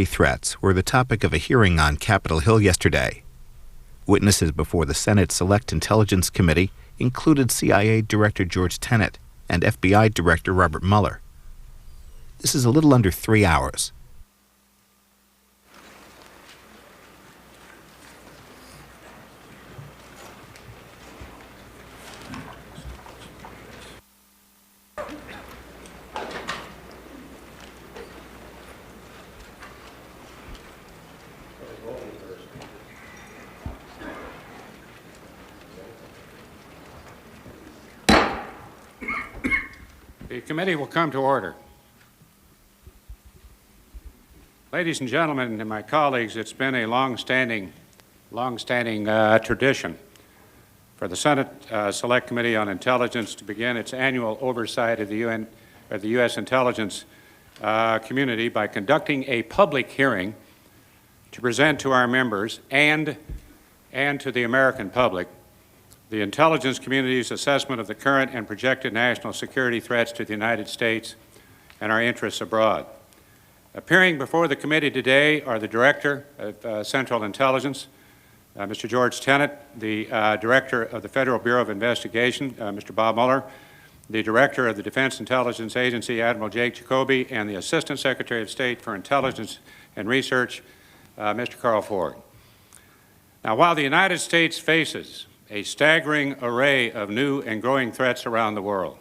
threats were the topic of a hearing on Capitol Hill yesterday. Witnesses before the Senate Select Intelligence Committee included CIA Director George Tenet and FBI Director Robert Mueller. This is a little under 3 hours. The committee will come to order. Ladies and gentlemen and my colleagues, it's been a long-standing tradition for the Senate Select Committee on Intelligence to begin its annual oversight of the U.S. intelligence community by conducting a public hearing to present to our members and to the American public the intelligence community's assessment of the current and projected national security threats to the United States and our interests abroad. Appearing before the committee today are the Director of Central Intelligence, Mr. George Tenet, the Director of the Federal Bureau of Investigation, Mr. Bob Mueller, the Director of the Defense Intelligence Agency, Admiral Jake Jacoby, and the Assistant Secretary of State for Intelligence and Research, Mr. Carl Ford. Now, while the United States faces a staggering array of new and growing threats around the world,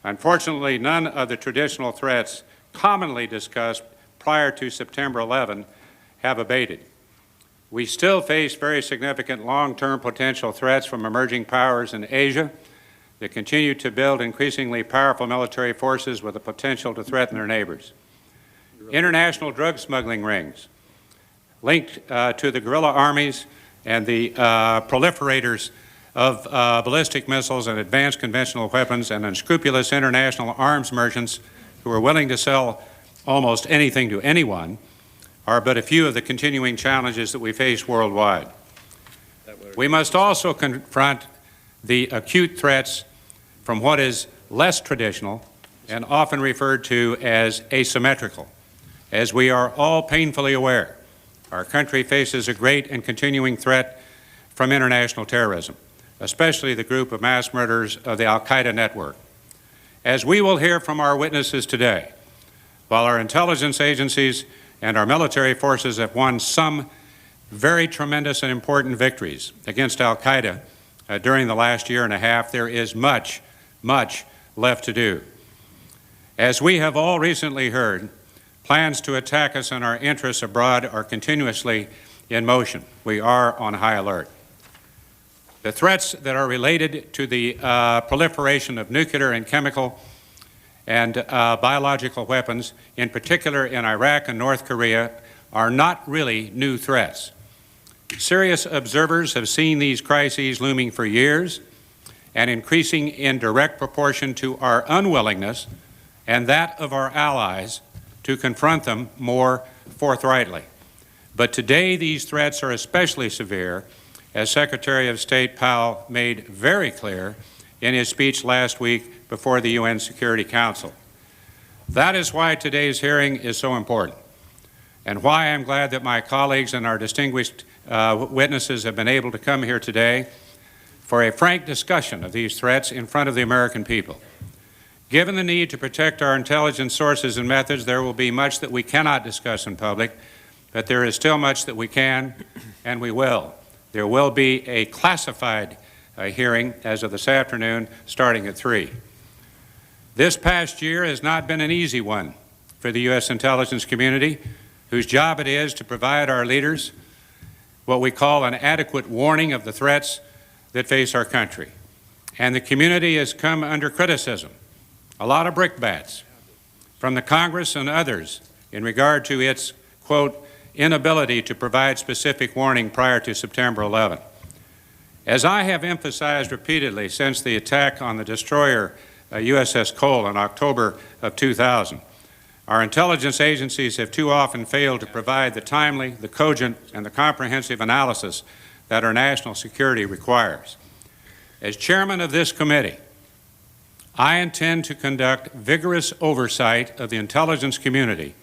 unfortunately, none of the traditional threats commonly discussed prior to September 11 have abated. We still face very significant long-term potential threats from emerging powers in Asia that continue to build increasingly powerful military forces with the potential to threaten their neighbors. International drug smuggling rings linked to the guerrilla armies and the proliferators of ballistic missiles and advanced conventional weapons, and unscrupulous international arms merchants who are willing to sell almost anything to anyone are but a few of the continuing challenges that we face worldwide. We must also confront the acute threats from what is less traditional and often referred to as asymmetrical. As we are all painfully aware, our country faces a great and continuing threat from international terrorism, especially the group of mass murderers of the Al-Qaeda network. As we will hear from our witnesses today, while our intelligence agencies and our military forces have won some very tremendous and important victories against Al-Qaeda during the last year and a half, there is much, much left to do. As we have all recently heard, plans to attack us and our interests abroad are continuously in motion. We are on high alert. The threats that are related to the proliferation of nuclear and chemical and biological weapons, in particular in Iraq and North Korea, are not really new threats. Serious observers have seen these crises looming for years and increasing in direct proportion to our unwillingness and that of our allies to confront them more forthrightly. But today these threats are especially severe, as Secretary of State Powell made very clear in his speech last week before the UN Security Council. That is why today's hearing is so important, and why I'm glad that my colleagues and our distinguished witnesses have been able to come here today for a frank discussion of these threats in front of the American people. Given the need to protect our intelligence sources and methods, there will be much that we cannot discuss in public, but there is still much that we can and we will. There will be a classified hearing as of this afternoon, starting at 3. This past year has not been an easy one for the U.S. intelligence community, whose job it is to provide our leaders what we call an adequate warning of the threats that face our country. And the community has come under criticism, a lot of brickbats, from the Congress and others in regard to its, quote, inability to provide specific warning prior to September 11. As I have emphasized repeatedly since the attack on the destroyer USS Cole in October of 2000, our intelligence agencies have too often failed to provide the timely, the cogent, and the comprehensive analysis that our national security requires. As chairman of this committee, I intend to conduct vigorous oversight of the intelligence community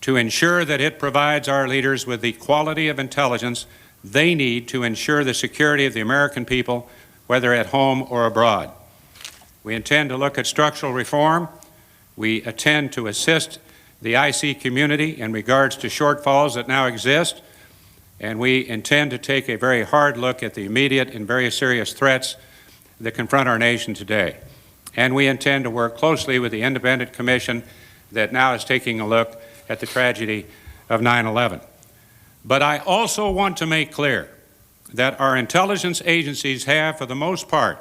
to ensure that it provides our leaders with the quality of intelligence they need to ensure the security of the American people, whether at home or abroad. We intend to look at structural reform. We intend to assist the IC community in regards to shortfalls that now exist, and we intend to take a very hard look at the immediate and very serious threats that confront our nation today. And we intend to work closely with the independent commission that now is taking a look at the tragedy of 9/11. But I also want to make clear that our intelligence agencies have, for the most part,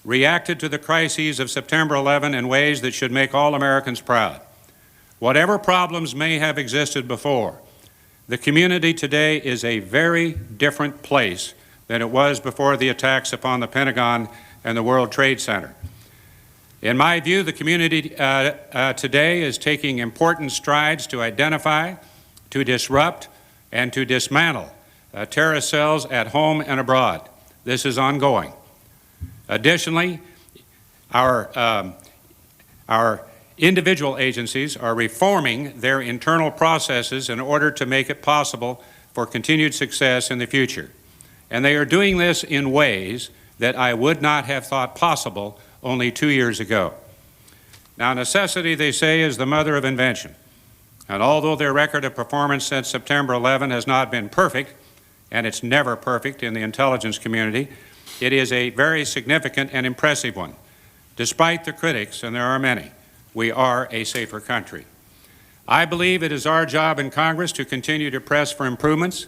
reacted to the crises of September 11 in ways that should make all Americans proud. Whatever problems may have existed before, the community today is a very different place than it was before the attacks upon the Pentagon and the World Trade Center. In my view, the community today is taking important strides to identify, to disrupt, and to dismantle terrorist cells at home and abroad. This is ongoing. Additionally, our individual agencies are reforming their internal processes in order to make it possible for continued success in the future. And they are doing this in ways that I would not have thought possible only 2 years ago. Now, necessity, they say, is the mother of invention. And although their record of performance since September 11 has not been perfect, and it's never perfect in the intelligence community, it is a very significant and impressive one. Despite the critics, and there are many, we are a safer country. I believe it is our job in Congress to continue to press for improvements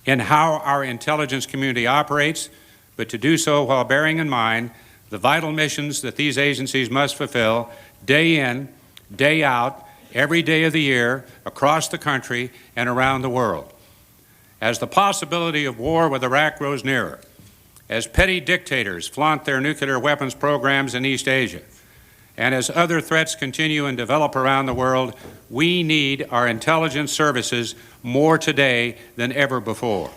in how our intelligence community operates, but to do so while bearing in mind the vital missions that these agencies must fulfill day in, day out, every day of the year, across the country and around the world. As the possibility of war with Iraq grows nearer, as petty dictators flaunt their nuclear weapons programs in East Asia, and as other threats continue and develop around the world, we need our intelligence services more today than ever before.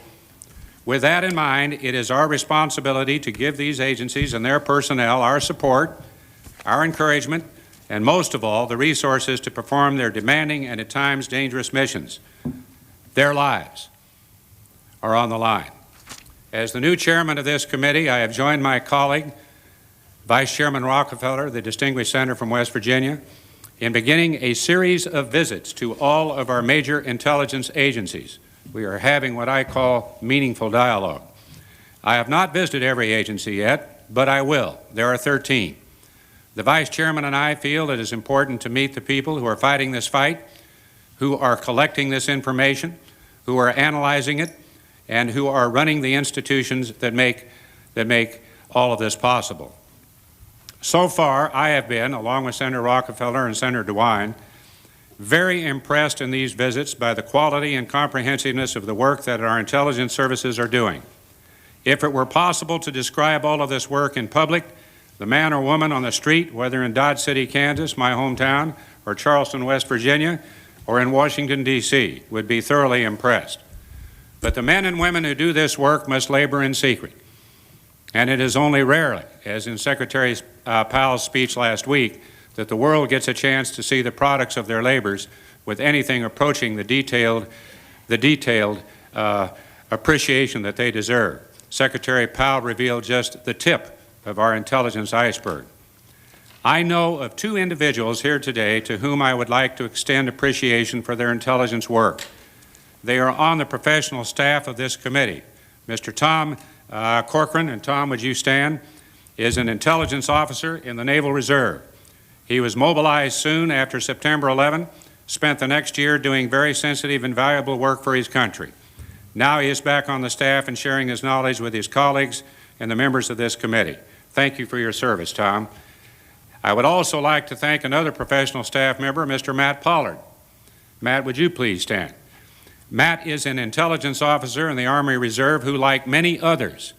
With that in mind, it is our responsibility to give these agencies and their personnel our support, our encouragement, and most of all, the resources to perform their demanding and at times dangerous missions. Their lives are on the line. As the new chairman of this committee, I have joined my colleague, Vice Chairman Rockefeller, the distinguished senator from West Virginia, in beginning a series of visits to all of our major intelligence agencies. We are having what I call meaningful dialogue. I have not visited every agency yet, but I will. There are 13. The Vice Chairman and I feel it is important to meet the people who are fighting this fight, who are collecting this information, who are analyzing it, and who are running the institutions that make all of this possible. So far, I have been, along with Senator Rockefeller and Senator DeWine, very impressed in these visits by the quality and comprehensiveness of the work that our intelligence services are doing. If it were possible to describe all of this work in public, the man or woman on the street, whether in Dodge City, Kansas, my hometown, or Charleston, West Virginia, or in Washington, D.C., would be thoroughly impressed. But the men and women who do this work must labor in secret. And it is only rarely, as in Secretary Powell's speech last week, that the world gets a chance to see the products of their labors with anything approaching the detailed appreciation that they deserve. Secretary Powell revealed just the tip of our intelligence iceberg. I know of 2 individuals here today to whom I would like to extend appreciation for their intelligence work. They are on the professional staff of this committee. Mr. Tom Corcoran, and Tom, would you stand, is an intelligence officer in the Naval Reserve. He was mobilized soon after September 11, spent the next year doing very sensitive and valuable work for his country. Now he is back on the staff and sharing his knowledge with his colleagues and the members of this committee. Thank you for your service, Tom. I would also like to thank another professional staff member, Mr. Matt Pollard. Matt, would you please stand? Matt is an intelligence officer in the Army Reserve who, like many others,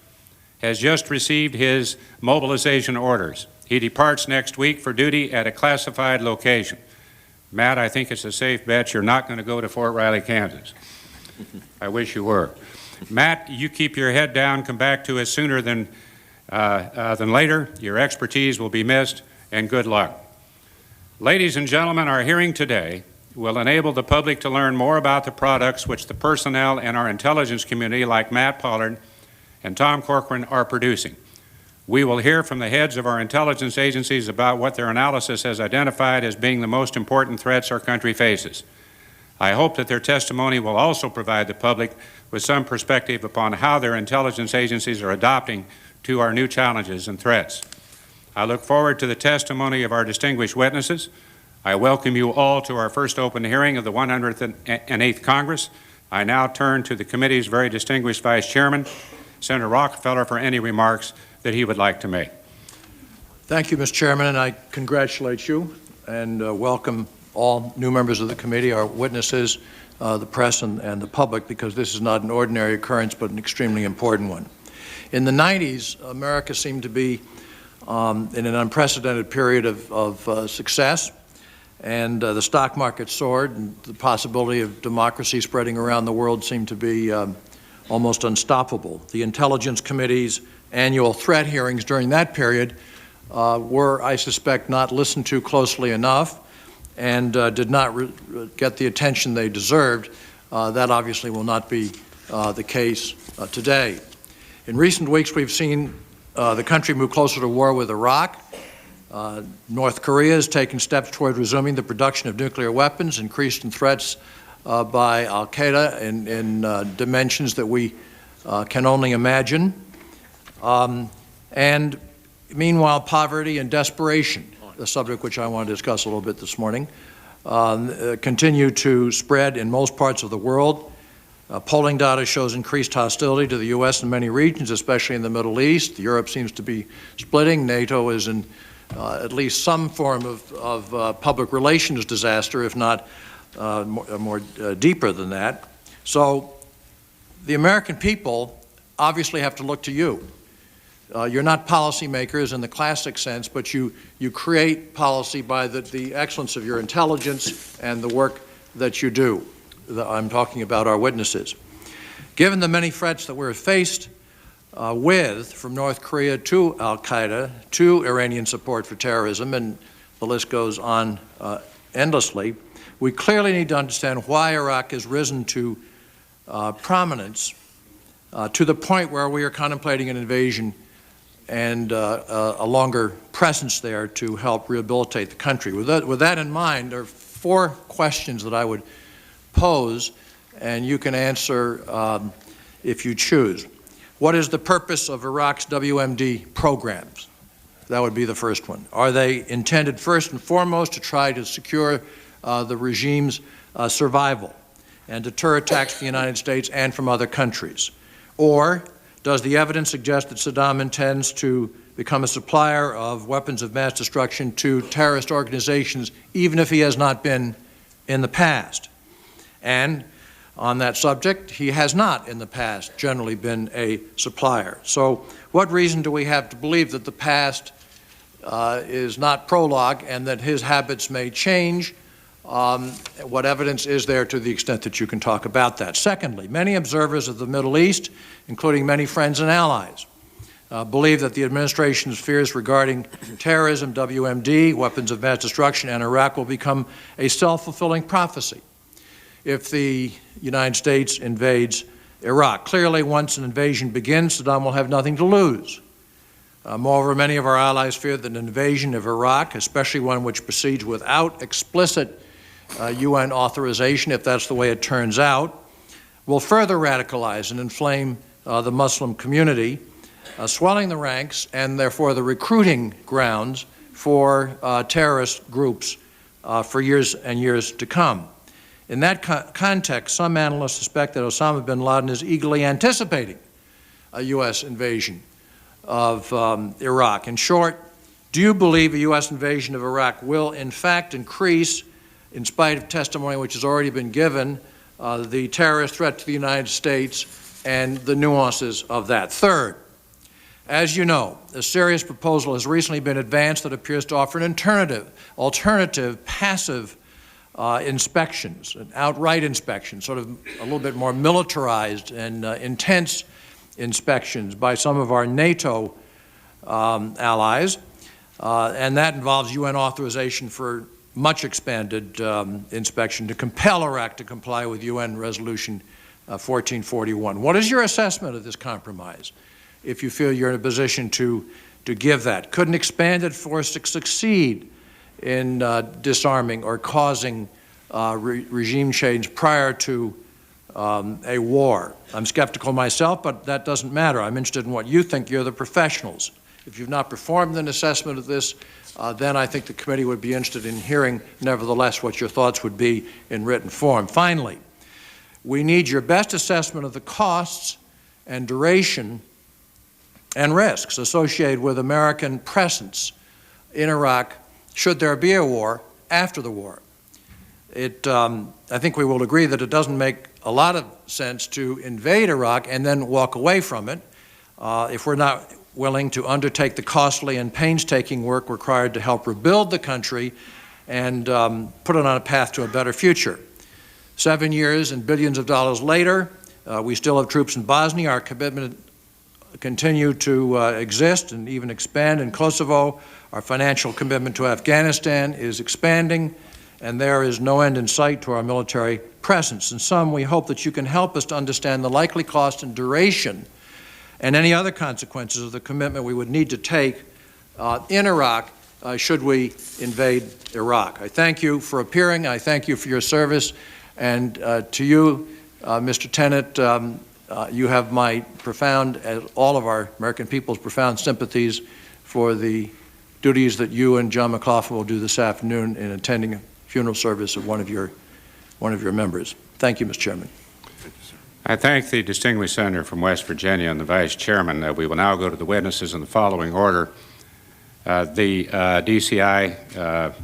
has just received his mobilization orders. He departs next week for duty at a classified location. Matt, I think it's a safe bet you're not going to go to Fort Riley, Kansas. I wish you were. Matt, you keep your head down, come back to us sooner than later. Your expertise will be missed, and good luck. Ladies and gentlemen, our hearing today will enable the public to learn more about the products which the personnel in our intelligence community like Matt Pollard and Tom Corcoran are producing. We will hear from the heads of our intelligence agencies about what their analysis has identified as being the most important threats our country faces. I hope that their testimony will also provide the public with some perspective upon how their intelligence agencies are adapting to our new challenges and threats. I look forward to the testimony of our distinguished witnesses. I welcome you all to our first open hearing of the 108th Congress. I now turn to the committee's very distinguished Vice Chairman, Senator Rockefeller, for any remarks that he would like to make. Thank you, Mr. Chairman, and I congratulate you and welcome all new members of the committee, our witnesses, the press, and the public, because this is not an ordinary occurrence but an extremely important one. In the 90s, America seemed to be in an unprecedented period of success, and the stock market soared, and the possibility of democracy spreading around the world seemed to be almost unstoppable. The Intelligence Committee's annual threat hearings during that period were, I suspect, not listened to closely enough and did not get the attention they deserved. That obviously will not be the case today. In recent weeks, we've seen the country move closer to war with Iraq. North Korea has taken steps toward resuming the production of nuclear weapons, increased in threats by al-Qaeda in dimensions that we can only imagine. And meanwhile, poverty and desperation, the subject which I want to discuss a little bit this morning, continue to spread in most parts of the world. Polling data shows increased hostility to the U.S. in many regions, especially in the Middle East. Europe seems to be splitting. NATO is in at least some form of public relations disaster, if not more deeper than that. So the American people obviously have to look to you. You're not policymakers in the classic sense, but you create policy by the excellence of your intelligence and the work that you do. I'm talking about our witnesses. Given the many threats that we're faced with, from North Korea to al-Qaeda to Iranian support for terrorism, and the list goes on endlessly, we clearly need to understand why Iraq has risen to prominence to the point where we are contemplating an invasion and a longer presence there to help rehabilitate the country. With that in mind, there are 4 questions that I would pose, and you can answer if you choose. What is the purpose of Iraq's WMD programs? That would be the first one. Are they intended first and foremost to try to secure the regime's survival and deter attacks from the United States and from other countries? Or does the evidence suggest that Saddam intends to become a supplier of weapons of mass destruction to terrorist organizations, even if he has not been in the past? And on that subject, he has not in the past generally been a supplier. So what reason do we have to believe that the past is not prologue and that his habits may change? What evidence is there to the extent that you can talk about that? Secondly, many observers of the Middle East, including many friends and allies, believe that the administration's fears regarding terrorism, WMD, weapons of mass destruction, and Iraq will become a self-fulfilling prophecy if the United States invades Iraq. Clearly, once an invasion begins, Saddam will have nothing to lose. Moreover, many of our allies fear that an invasion of Iraq, especially one which proceeds without explicit UN authorization, if that's the way it turns out, will further radicalize and inflame the Muslim community, swelling the ranks and therefore the recruiting grounds for terrorist groups for years and years to come. In that context, some analysts suspect that Osama bin Laden is eagerly anticipating a U.S. invasion of Iraq. In short, do you believe a U.S. invasion of Iraq will in fact increase, in spite of testimony which has already been given, the terrorist threat to the United States and the nuances of that? Third, as you know, a serious proposal has recently been advanced that appears to offer an alternative passive inspections, an outright inspection, sort of a little bit more militarized and intense inspections by some of our NATO allies, and that involves UN authorization for much expanded inspection to compel Iraq to comply with UN Resolution 1441. What is your assessment of this compromise, if you feel you're in a position to give that? Could an expanded force succeed in disarming or causing regime change prior to a war? I'm skeptical myself, but that doesn't matter. I'm interested in what you think. You're the professionals. If you've not performed an assessment of this, then I think the committee would be interested in hearing, nevertheless, what your thoughts would be in written form. Finally, we need your best assessment of the costs and duration and risks associated with American presence in Iraq should there be a war after the war. I think we will agree that it doesn't make a lot of sense to invade Iraq and then walk away from it if we're not willing to undertake the costly and painstaking work required to help rebuild the country and put it on a path to a better future. 7 years and billions of dollars later, we still have troops in Bosnia. Our commitment continue to exist and even expand in Kosovo. Our financial commitment to Afghanistan is expanding, and there is no end in sight to our military presence. In sum, we hope that you can help us to understand the likely cost and duration and any other consequences of the commitment we would need to take in Iraq should we invade Iraq. I thank you for appearing. I thank you for your service. And to you, Mr. Tenet, you have my profound, as all of our American people's profound sympathies for the duties that you and John McLaughlin will do this afternoon in attending a funeral service of one of your members. Thank you, Mr. Chairman. I thank the distinguished senator from West Virginia and the vice chairman. We will now go to the witnesses in the following order. The DCI,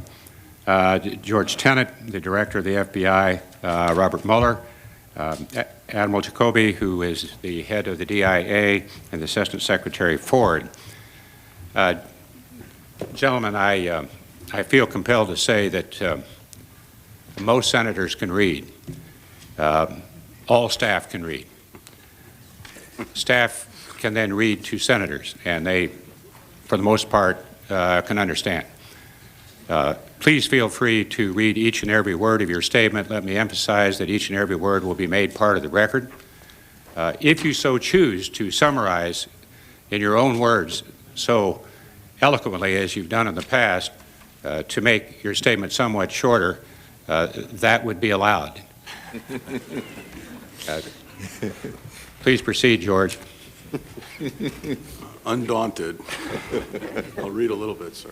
George Tenet, the director of the FBI, Robert Mueller, Admiral Jacoby, who is the head of the DIA, and the Assistant Secretary Ford. Gentlemen, I feel compelled to say that most senators can read. All staff can read. Staff can then read to senators, and they, for the most part, can understand. Please feel free to read each and every word of your statement. Let me emphasize that each and every word will be made part of the record. If you so choose to summarize in your own words so eloquently as you've done in the past to make your statement somewhat shorter, that would be allowed. Please proceed, George. Undaunted. I'll read a little bit, sir.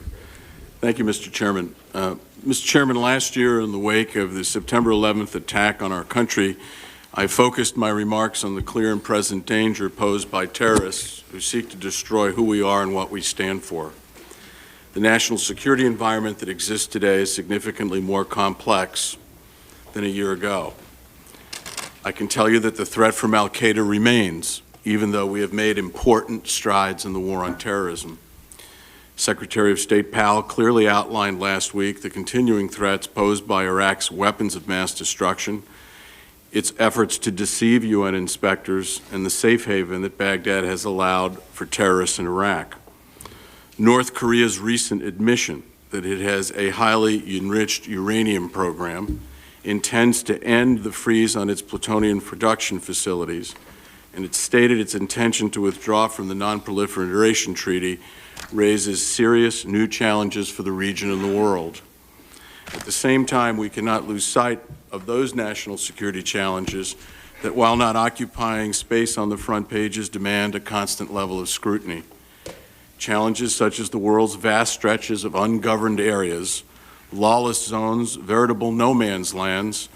Thank you, Mr. Chairman. Mr. Chairman, last year in the wake of the September 11th attack on our country, I focused my remarks on the clear and present danger posed by terrorists who seek to destroy who we are and what we stand for. The national security environment that exists today is significantly more complex than a year ago. I can tell you that the threat from al-Qaeda remains, even though we have made important strides in the war on terrorism. Secretary of State Powell clearly outlined last week the continuing threats posed by Iraq's weapons of mass destruction, its efforts to deceive UN inspectors, and the safe haven that Baghdad has allowed for terrorists in Iraq. North Korea's recent admission that it has a highly enriched uranium program, intends to end the freeze on its plutonium production facilities, and it stated its intention to withdraw from the Non-Proliferation Treaty raises serious new challenges for the region and the world. At the same time, we cannot lose sight of those national security challenges that, while not occupying space on the front pages, demand a constant level of scrutiny. Challenges such as the world's vast stretches of ungoverned areas, lawless zones, veritable no man's lands,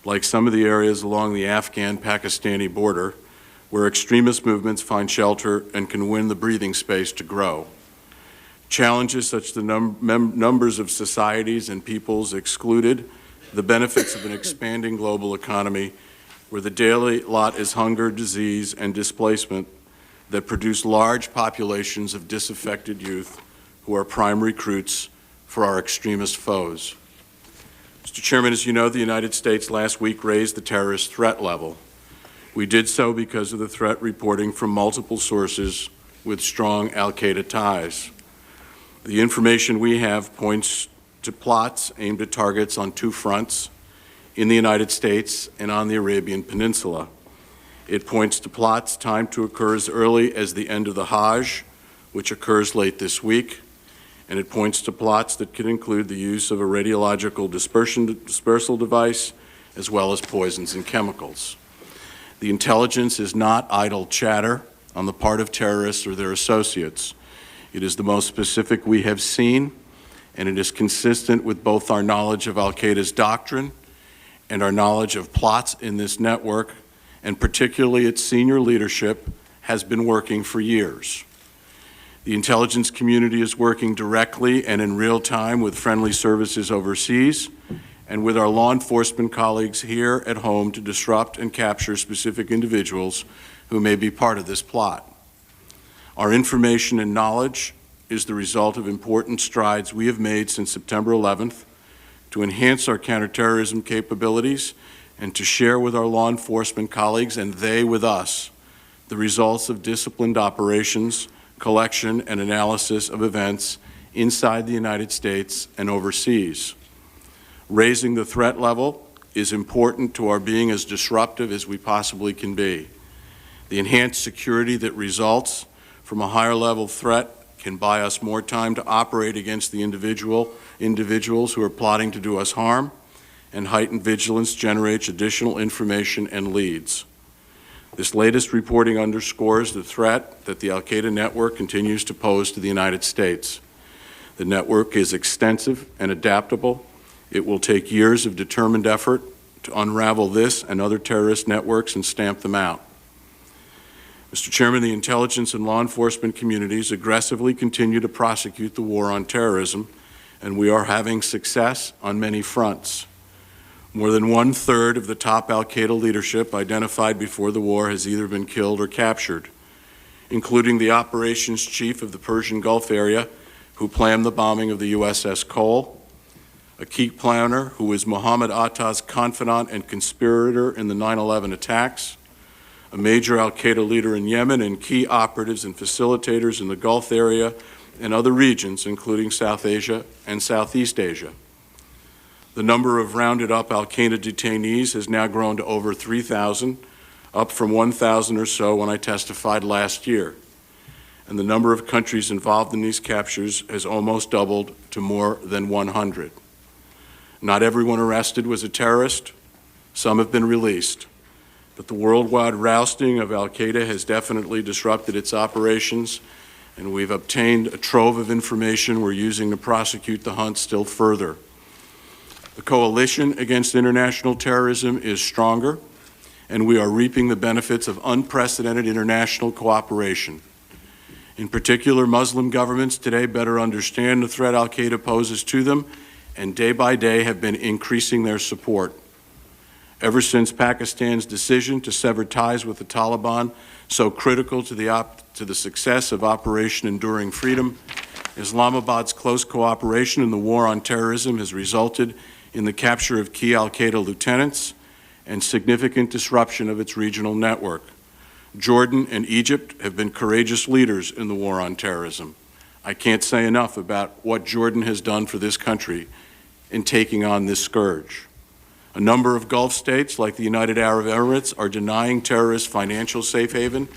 like some of the areas along the Afghan-Pakistani border, where extremist movements find shelter and can win the breathing space to grow. Challenges such as the numbers of societies and peoples excluded, the benefits of an expanding global economy, where the daily lot is hunger, disease, and displacement that produce large populations of disaffected youth who are prime recruits for our extremist foes. Mr. Chairman, as you know, the United States last week raised the terrorist threat level. We did so because of the threat reporting from multiple sources with strong al-Qaeda ties. The information we have points to plots aimed at targets on two fronts, in the United States and on the Arabian Peninsula. It points to plots timed to occur as early as the end of the Hajj, which occurs late this week, and it points to plots that could include the use of a radiological dispersal device, as well as poisons and chemicals. The intelligence is not idle chatter on the part of terrorists or their associates. It is the most specific we have seen, and it is consistent with both our knowledge of al-Qaeda's doctrine and our knowledge of plots in this network, and particularly its senior leadership, has been working for years. The intelligence community is working directly and in real time with friendly services overseas and with our law enforcement colleagues here at home to disrupt and capture specific individuals who may be part of this plot. Our information and knowledge is the result of important strides we have made since September 11th to enhance our counterterrorism capabilities and to share with our law enforcement colleagues, and they with us, the results of disciplined operations, collection and analysis of events inside the United States and overseas. Raising the threat level is important to our being as disruptive as we possibly can be. The enhanced security that results from a higher level threat can buy us more time to operate against the individuals who are plotting to do us harm, and heightened vigilance generates additional information and leads. This latest reporting underscores the threat that the al-Qaeda network continues to pose to the United States. The network is extensive and adaptable. It will take years of determined effort to unravel this and other terrorist networks and stamp them out. Mr. Chairman, the intelligence and law enforcement communities aggressively continue to prosecute the war on terrorism, and we are having success on many fronts. More than 1/3 of the top al-Qaeda leadership identified before the war has either been killed or captured, including the operations chief of the Persian Gulf area who planned the bombing of the USS Cole, a key planner who was Mohammed Atta's confidant and conspirator in the 9/11 attacks, a major al-Qaeda leader in Yemen, and key operatives and facilitators in the Gulf area and other regions, including South Asia and Southeast Asia. The number of rounded up al-Qaeda detainees has now grown to over 3,000, up from 1,000 or so when I testified last year. And the number of countries involved in these captures has almost doubled to more than 100. Not everyone arrested was a terrorist. Some have been released. But the worldwide rousting of al-Qaeda has definitely disrupted its operations, and we've obtained a trove of information we're using to prosecute the hunt still further. The coalition against international terrorism is stronger, and we are reaping the benefits of unprecedented international cooperation. In particular, Muslim governments today better understand the threat al-Qaeda poses to them, and day by day have been increasing their support. Ever since Pakistan's decision to sever ties with the Taliban, so critical to the success of Operation Enduring Freedom, Islamabad's close cooperation in the war on terrorism has resulted in the capture of key al-Qaeda lieutenants and significant disruption of its regional network. Jordan and Egypt have been courageous leaders in the war on terrorism. I can't say enough about what Jordan has done for this country in taking on this scourge. A number of Gulf states, like the United Arab Emirates, are denying terrorists financial safe haven,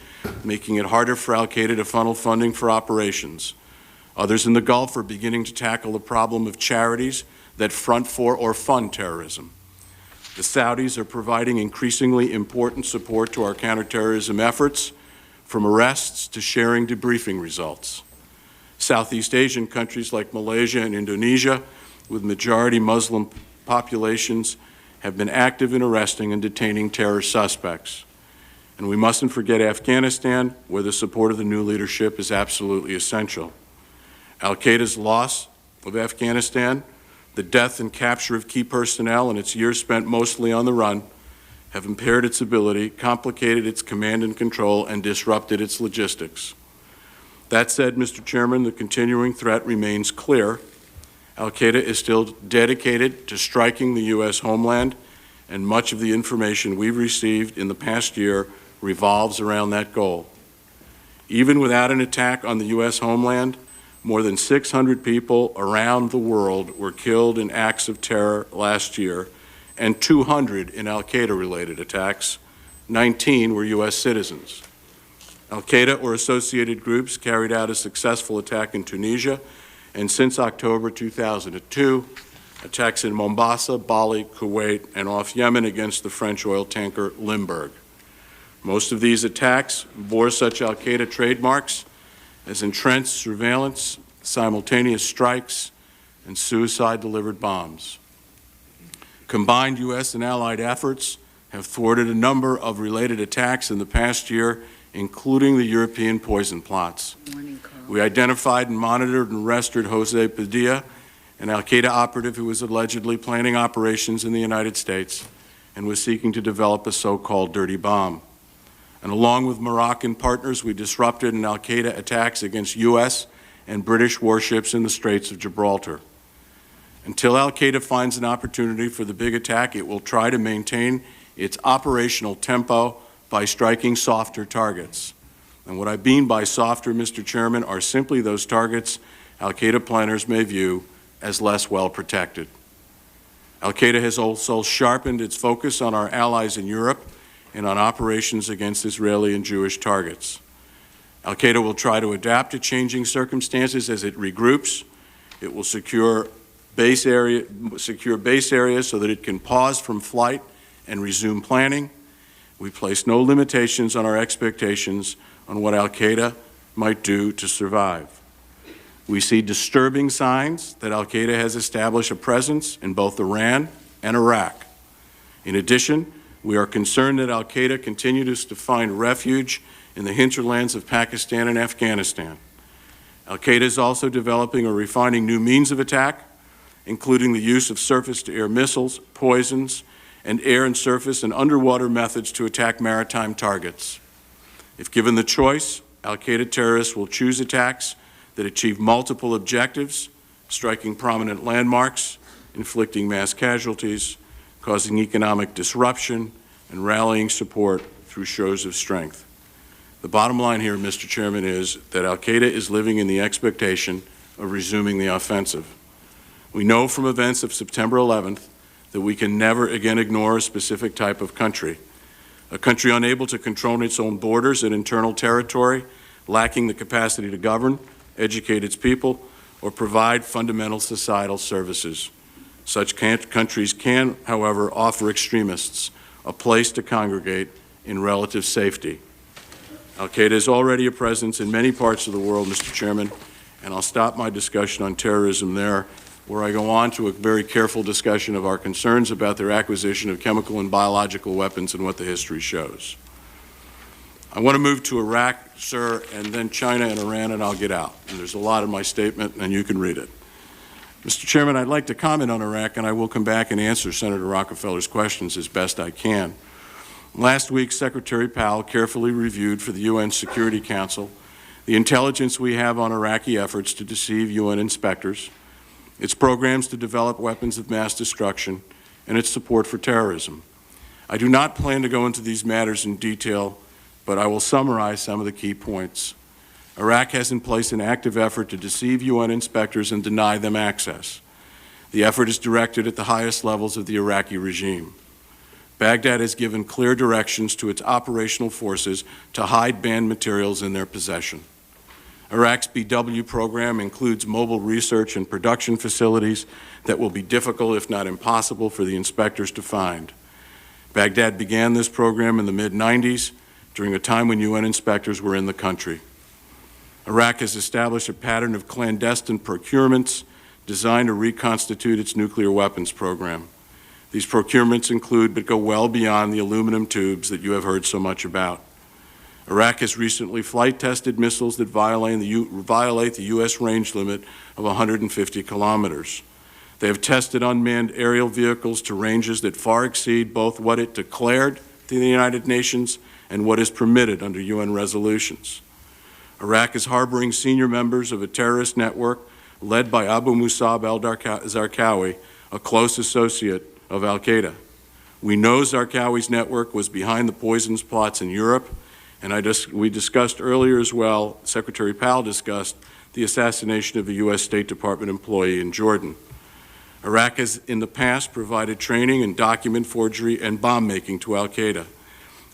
making it harder for al-Qaeda to funnel funding for operations. Others in the Gulf are beginning to tackle the problem of charities that front for or fund terrorism. The Saudis are providing increasingly important support to our counterterrorism efforts, from arrests to sharing debriefing results. Southeast Asian countries like Malaysia and Indonesia, with majority Muslim populations, have been active in arresting and detaining terror suspects. And we mustn't forget Afghanistan, where the support of the new leadership is absolutely essential. Al-Qaeda's loss of Afghanistan, the death and capture of key personnel, and its years spent mostly on the run have impaired its ability, complicated its command and control, and disrupted its logistics. That said, Mr. Chairman, the continuing threat remains clear. Al-Qaeda is still dedicated to striking the U.S. homeland, and much of the information we've received in the past year revolves around that goal. Even without an attack on the U.S. homeland, More than 600 people around the world were killed in acts of terror last year, and 200 in al-Qaeda-related attacks. 19 were U.S. citizens. Al-Qaeda or associated groups carried out a successful attack in Tunisia, and since October 2002, attacks in Mombasa, Bali, Kuwait, and off Yemen against the French oil tanker Limburg. Most of these attacks bore such al-Qaeda trademarks as entrenched surveillance, simultaneous strikes, and suicide-delivered bombs. Combined U.S. and allied efforts have thwarted a number of related attacks in the past year, including the European poison plots. We identified and monitored and arrested Jose Padilla, an al-Qaeda operative who was allegedly planning operations in the United States and was seeking to develop a so-called dirty bomb. And along with Moroccan partners, we disrupted an al-Qaeda attacks against U.S. and British warships in the Straits of Gibraltar. Until al-Qaeda finds an opportunity for the big attack, it will try to maintain its operational tempo by striking softer targets. And what I mean by softer, Mr. Chairman, are simply those targets al-Qaeda planners may view as less well protected. Al-Qaeda has also sharpened its focus on our allies in Europe and on operations against Israeli and Jewish targets. Al-Qaeda will try to adapt to changing circumstances as it regroups. It will secure base areas so that it can pause from flight and resume planning. We place no limitations on our expectations on what al-Qaeda might do to survive. We see disturbing signs that al-Qaeda has established a presence in both Iran and Iraq. In addition, we are concerned that al-Qaeda continues to find refuge in the hinterlands of Pakistan and Afghanistan. Al-Qaeda is also developing or refining new means of attack, including the use of surface-to-air missiles, poisons, and air and surface and underwater methods to attack maritime targets. If given the choice, al-Qaeda terrorists will choose attacks that achieve multiple objectives, striking prominent landmarks, inflicting mass casualties, causing economic disruption, and rallying support through shows of strength. The bottom line here, Mr. Chairman, is that al-Qaeda is living in the expectation of resuming the offensive. We know from events of September 11th that we can never again ignore a specific type of country, a country unable to control its own borders and internal territory, lacking the capacity to govern, educate its people, or provide fundamental societal services. Such countries can, however, offer extremists a place to congregate in relative safety. Al-Qaeda is already a presence in many parts of the world, Mr. Chairman, and I'll stop my discussion on terrorism there, where I go on to a very careful discussion of our concerns about their acquisition of chemical and biological weapons and what the history shows. I want to move to Iraq, sir, and then China and Iran, and I'll get out. And there's a lot in my statement, and you can read it. Mr. Chairman, I'd like to comment on Iraq, and I will come back and answer Senator Rockefeller's questions as best I can. Last week, Secretary Powell carefully reviewed for the UN Security Council the intelligence we have on Iraqi efforts to deceive UN inspectors, its programs to develop weapons of mass destruction, and its support for terrorism. I do not plan to go into these matters in detail, but I will summarize some of the key points. Iraq has in place an active effort to deceive UN inspectors and deny them access. The effort is directed at the highest levels of the Iraqi regime. Baghdad has given clear directions to its operational forces to hide banned materials in their possession. Iraq's BW program includes mobile research and production facilities that will be difficult, if not impossible, for the inspectors to find. Baghdad began this program in the mid-90s, during a time when UN inspectors were in the country. Iraq has established a pattern of clandestine procurements designed to reconstitute its nuclear weapons program. These procurements include, but go well beyond, the aluminum tubes that you have heard so much about. Iraq has recently flight-tested missiles that violate the U.S. range limit of 150 kilometers. They have tested unmanned aerial vehicles to ranges that far exceed both what it declared to the United Nations and what is permitted under UN resolutions. Iraq is harboring senior members of a terrorist network led by Abu Musab al-Zarqawi, a close associate of al-Qaeda. We know Zarqawi's network was behind the poisons plots in Europe, and we discussed earlier as well, Secretary Powell discussed, the assassination of a U.S. State Department employee in Jordan. Iraq has in the past provided training in document forgery and bomb-making to al-Qaeda.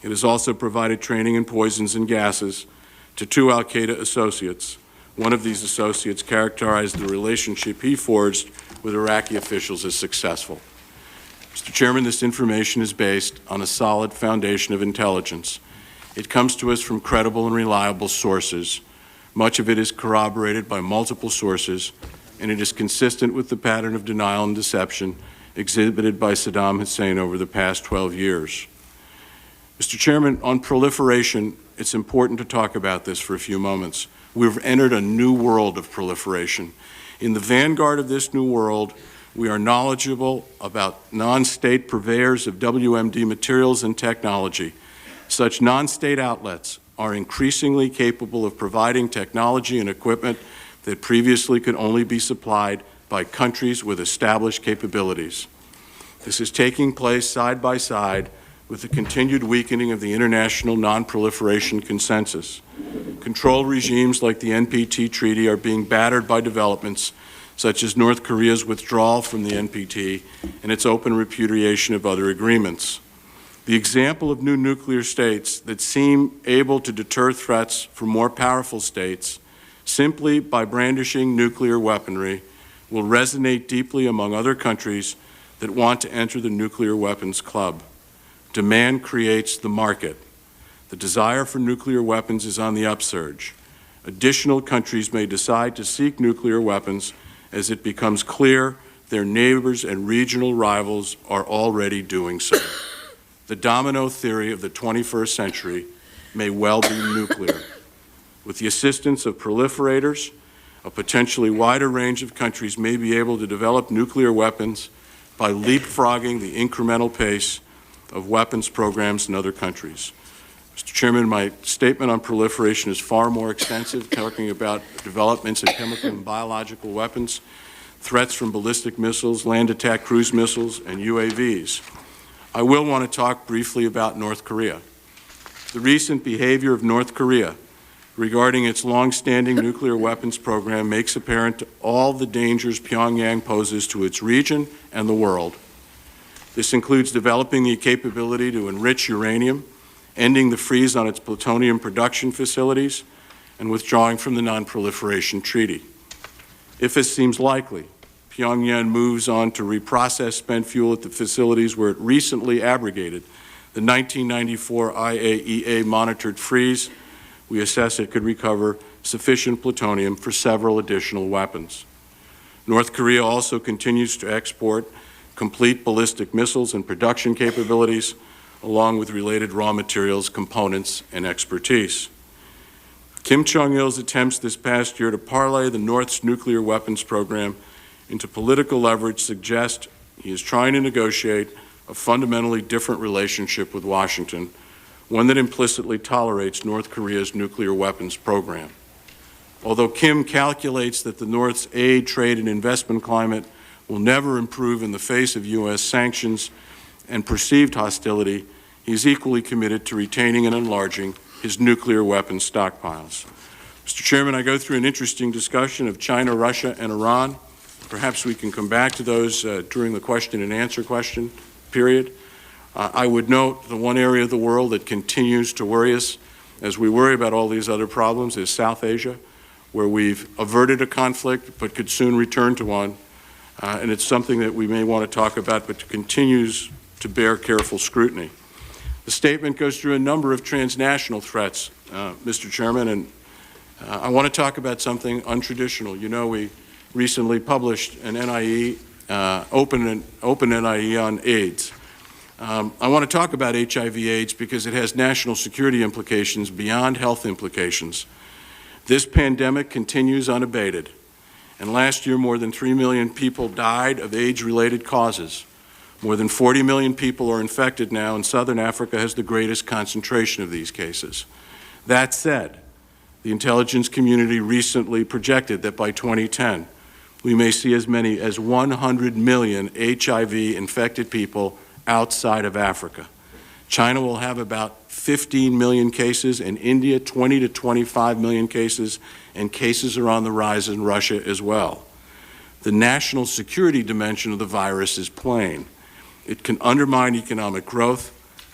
It has also provided training in poisons and gases to 2 al-Qaeda associates. One of these associates characterized the relationship he forged with Iraqi officials as successful. Mr. Chairman, this information is based on a solid foundation of intelligence. It comes to us from credible and reliable sources. Much of it is corroborated by multiple sources, and it is consistent with the pattern of denial and deception exhibited by Saddam Hussein over the past 12 years. Mr. Chairman, on proliferation, it's important to talk about this for a few moments. We've entered a new world of proliferation. In the vanguard of this new world, we are knowledgeable about non-state purveyors of WMD materials and technology. Such non-state outlets are increasingly capable of providing technology and equipment that previously could only be supplied by countries with established capabilities. This is taking place side by side with the continued weakening of the international non-proliferation consensus. Control regimes like the NPT treaty are being battered by developments such as North Korea's withdrawal from the NPT and its open repudiation of other agreements. The example of new nuclear states that seem able to deter threats from more powerful states simply by brandishing nuclear weaponry will resonate deeply among other countries that want to enter the nuclear weapons club. Demand creates the market. The desire for nuclear weapons is on the upsurge. Additional countries may decide to seek nuclear weapons as it becomes clear their neighbors and regional rivals are already doing so. The domino theory of the 21st century may well be nuclear. With the assistance of proliferators, a potentially wider range of countries may be able to develop nuclear weapons by leapfrogging the incremental pace of weapons programs in other countries. Mr. Chairman, my statement on proliferation is far more extensive, talking about developments in chemical and biological weapons, threats from ballistic missiles, land attack cruise missiles, and UAVs. I will want to talk briefly about North Korea. The recent behavior of North Korea regarding its long-standing nuclear weapons program makes apparent all the dangers Pyongyang poses to its region and the world. This includes developing the capability to enrich uranium, ending the freeze on its plutonium production facilities, and withdrawing from the Non-Proliferation Treaty. If it seems likely, Pyongyang moves on to reprocess spent fuel at the facilities where it recently abrogated the 1994 IAEA monitored freeze. We assess it could recover sufficient plutonium for several additional weapons. North Korea also continues to export complete ballistic missiles and production capabilities, along with related raw materials, components, and expertise. Kim Jong-il's attempts this past year to parlay the North's nuclear weapons program into political leverage suggest he is trying to negotiate a fundamentally different relationship with Washington, one that implicitly tolerates North Korea's nuclear weapons program. Although Kim calculates that the North's aid, trade, and investment climate will never improve in the face of U.S. sanctions and perceived hostility, he is equally committed to retaining and enlarging his nuclear weapons stockpiles. Mr. Chairman, I go through an interesting discussion of China, Russia, and Iran. Perhaps we can come back to those during the question and answer period. I would note the one area of the world that continues to worry us as we worry about all these other problems is South Asia, where we've averted a conflict but could soon return to one. And it's something that we may want to talk about, but continues to bear careful scrutiny. The statement goes through a number of transnational threats, Mr. Chairman, and I want to talk about something untraditional. You know, we recently published an NIE, open NIE on AIDS. I want to talk about HIV/AIDS because it has national security implications beyond health implications. This pandemic continues unabated. And last year, more than 3 million people died of AIDS-related causes. More than 40 million people are infected now, and Southern Africa has the greatest concentration of these cases. That said, the intelligence community recently projected that by 2010, we may see as many as 100 million HIV-infected people outside of Africa. China will have about 15 million cases, and India 20 to 25 million cases, and cases are on the rise in Russia as well. The national security dimension of the virus is plain. It can undermine economic growth,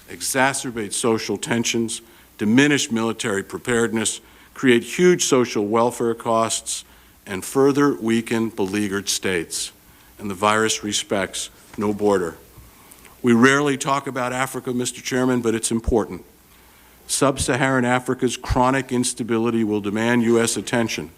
exacerbate social tensions, diminish military preparedness, create huge social welfare costs, and further weaken beleaguered states. And the virus respects no border. We rarely talk about Africa, Mr. Chairman, but it's important. Sub-Saharan Africa's chronic instability will demand U.S. attention.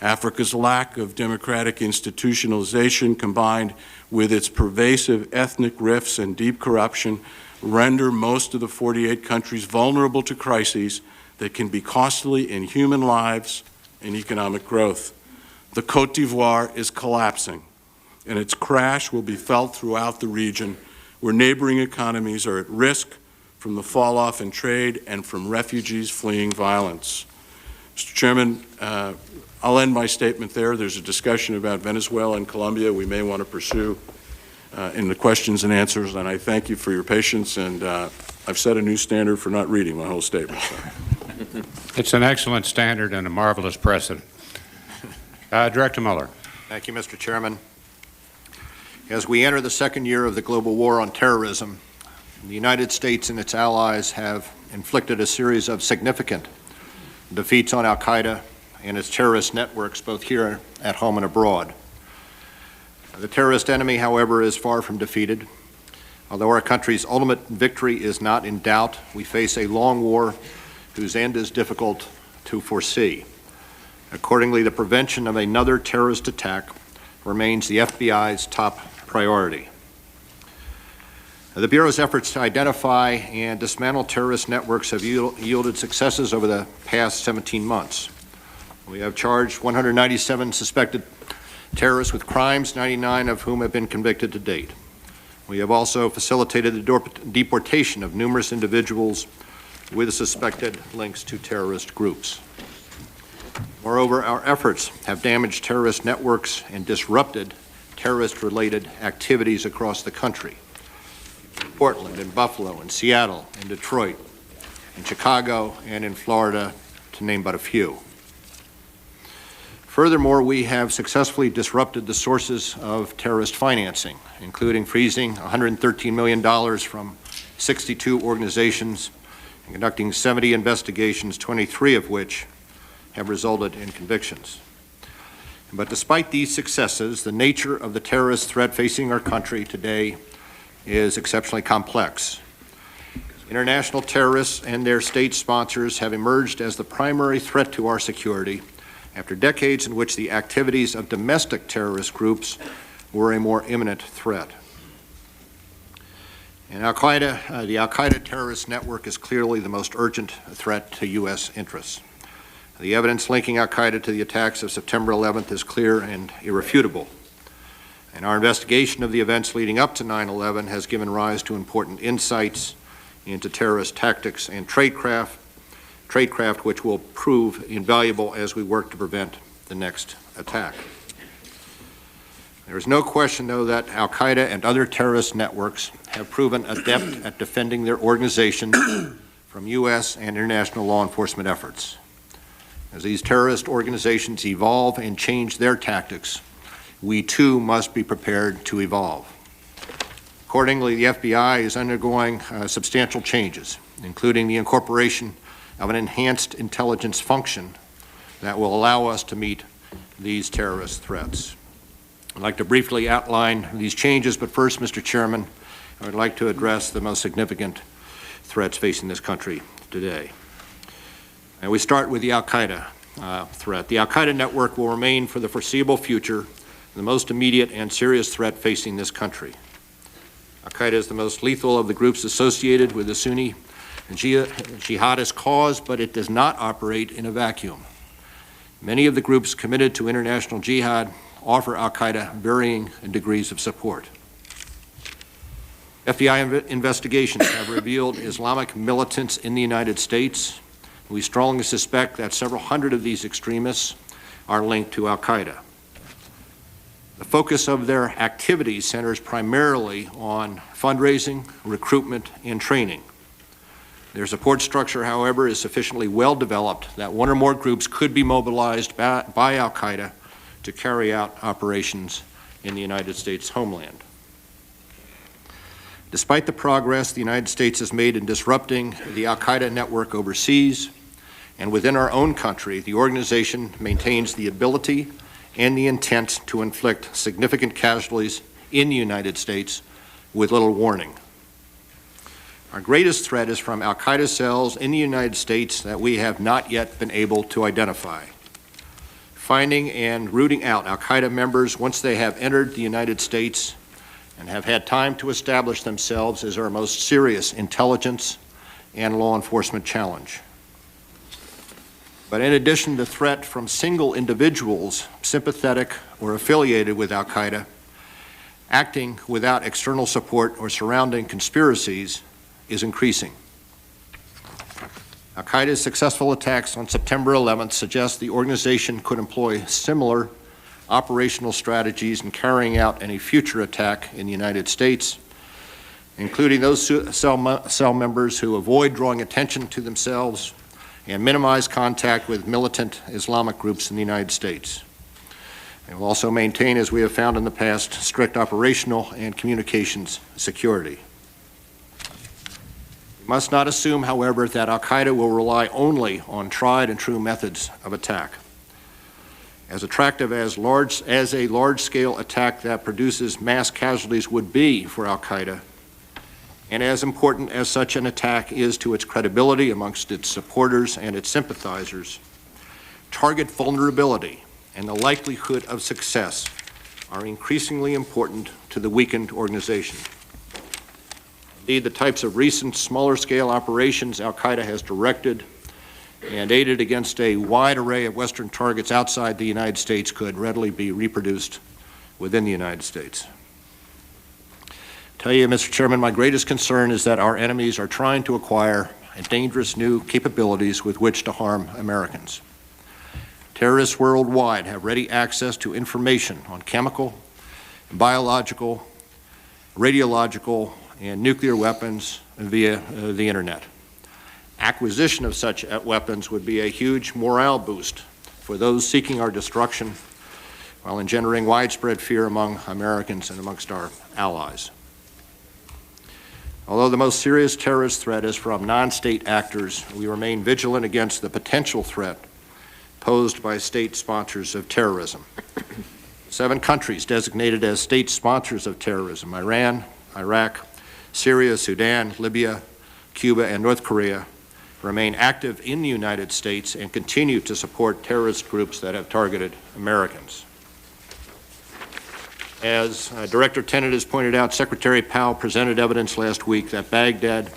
Africa's lack of democratic institutionalization combined with its pervasive ethnic rifts and deep corruption render most of the 48 countries vulnerable to crises that can be costly in human lives and economic growth. The Côte d'Ivoire is collapsing, and its crash will be felt throughout the region, where neighboring economies are at risk from the fall-off in trade and from refugees fleeing violence. Mr. Chairman, I'll end my statement there. There's a discussion about Venezuela and Colombia we may want to pursue in the questions and answers, and I thank you for your patience, and I've set a new standard for not reading my whole statement. So. It's an excellent standard and a marvelous precedent. Director Mueller. Thank you, Mr. Chairman. As we enter the second year of the global war on terrorism, the United States and its allies have inflicted a series of significant defeats on al-Qaeda and its terrorist networks, both here at home and abroad. The terrorist enemy, however, is far from defeated. Although our country's ultimate victory is not in doubt, we face a long war whose end is difficult to foresee. Accordingly, the prevention of another terrorist attack remains the FBI's top priority. The Bureau's efforts to identify and dismantle terrorist networks have yielded successes over the past 17 months. We have charged 197 suspected terrorists with crimes, 99 of whom have been convicted to date. We have also facilitated the deportation of numerous individuals with suspected links to terrorist groups. Moreover, our efforts have damaged terrorist networks and disrupted terrorist-related activities across the country. In Portland, in Buffalo, in Seattle, in Detroit, in Chicago, and in Florida, to name but a few. Furthermore, we have successfully disrupted the sources of terrorist financing, including freezing $113 million from 62 organizations and conducting 70 investigations, 23 of which have resulted in convictions. But despite these successes, the nature of the terrorist threat facing our country today is exceptionally complex. International terrorists and their state sponsors have emerged as the primary threat to our security after decades in which the activities of domestic terrorist groups were a more imminent threat. And Al-Qaeda, the Al-Qaeda terrorist network is clearly the most urgent threat to U.S. interests. The evidence linking Al-Qaeda to the attacks of September 11th is clear and irrefutable. And our investigation of the events leading up to 9/11 has given rise to important insights into terrorist tactics and tradecraft, which will prove invaluable as we work to prevent the next attack. There is no question, though, that Al-Qaeda and other terrorist networks have proven adept at defending their organization from U.S. and international law enforcement efforts. As these terrorist organizations evolve and change their tactics, we too must be prepared to evolve. Accordingly, the FBI is undergoing substantial changes, including the incorporation of an enhanced intelligence function that will allow us to meet these terrorist threats. I'd like to briefly outline these changes, but first, Mr. Chairman, I would like to address the most significant threats facing this country today. And we start with the Al-Qaeda threat. The Al-Qaeda network will remain for the foreseeable future the most immediate and serious threat facing this country. Al-Qaeda is the most lethal of the groups associated with the Sunni jihadist cause, but it does not operate in a vacuum. Many of the groups committed to international jihad offer Al-Qaeda varying degrees of support. FBI investigations have revealed Islamic militants in the United States. We strongly suspect that several hundred of these extremists are linked to Al-Qaeda. The focus of their activities centers primarily on fundraising, recruitment, and training. Their support structure, however, is sufficiently well developed that one or more groups could be mobilized by al-Qaeda to carry out operations in the United States homeland. Despite the progress the United States has made in disrupting the al-Qaeda network overseas and within our own country, the organization maintains the ability and the intent to inflict significant casualties in the United States with little warning. Our greatest threat is from al-Qaeda cells in the United States that we have not yet been able to identify. Finding and rooting out al-Qaeda members once they have entered the United States and have had time to establish themselves is our most serious intelligence and law enforcement challenge. But in addition to threat from single individuals sympathetic or affiliated with al-Qaeda, acting without external support or surrounding conspiracies is increasing. Al-Qaeda's successful attacks on September 11th suggest the organization could employ similar operational strategies in carrying out any future attack in the United States, including those cell members who avoid drawing attention to themselves and minimize contact with militant Islamic groups in the United States. They will also maintain, as we have found in the past, strict operational and communications security. We must not assume, however, that al-Qaeda will rely only on tried and true methods of attack. As attractive as a large-scale attack that produces mass casualties would be for al-Qaeda, and as important as such an attack is to its credibility amongst its supporters and its sympathizers, target vulnerability and the likelihood of success are increasingly important to the weakened organization. Indeed, the types of recent smaller-scale operations al-Qaeda has directed and aided against a wide array of Western targets outside the United States could readily be reproduced within the United States. I tell you, Mr. Chairman, my greatest concern is that our enemies are trying to acquire dangerous new capabilities with which to harm Americans. Terrorists worldwide have ready access to information on chemical, biological, radiological, and nuclear weapons via the internet. Acquisition of such weapons would be a huge morale boost for those seeking our destruction while engendering widespread fear among Americans and amongst our allies. Although the most serious terrorist threat is from non-state actors, we remain vigilant against the potential threat posed by state sponsors of terrorism. 7 countries designated as state sponsors of terrorism: Iran, Iraq, Syria, Sudan, Libya, Cuba, and North Korea, remain active in the United States and continue to support terrorist groups that have targeted Americans. As Director Tenet has pointed out, Secretary Powell presented evidence last week that Baghdad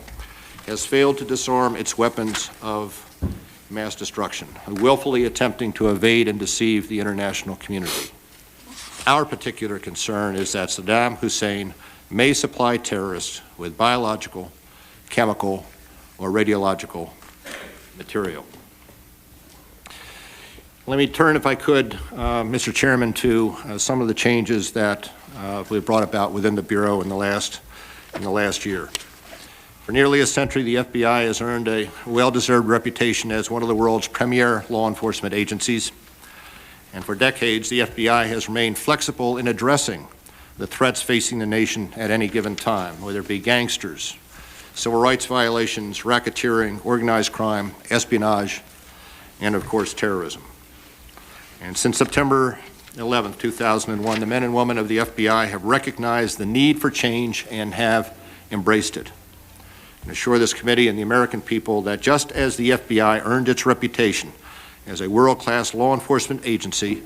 has failed to disarm its weapons of mass destruction, willfully attempting to evade and deceive the international community. Our particular concern is that Saddam Hussein may supply terrorists with biological, chemical, or radiological material. Let me turn, if I could, Mr. Chairman, to some of the changes that we've brought about within the Bureau in the last year. For nearly a century, the FBI has earned a well-deserved reputation as one of the world's premier law enforcement agencies. And for decades, the FBI has remained flexible in addressing the threats facing the nation at any given time, whether it be gangsters, civil rights violations, racketeering, organized crime, espionage, and of course, terrorism. And since September 11, 2001, the men and women of the FBI have recognized the need for change and have embraced it. And assure this committee and the American people that just as the FBI earned its reputation as a world-class law enforcement agency,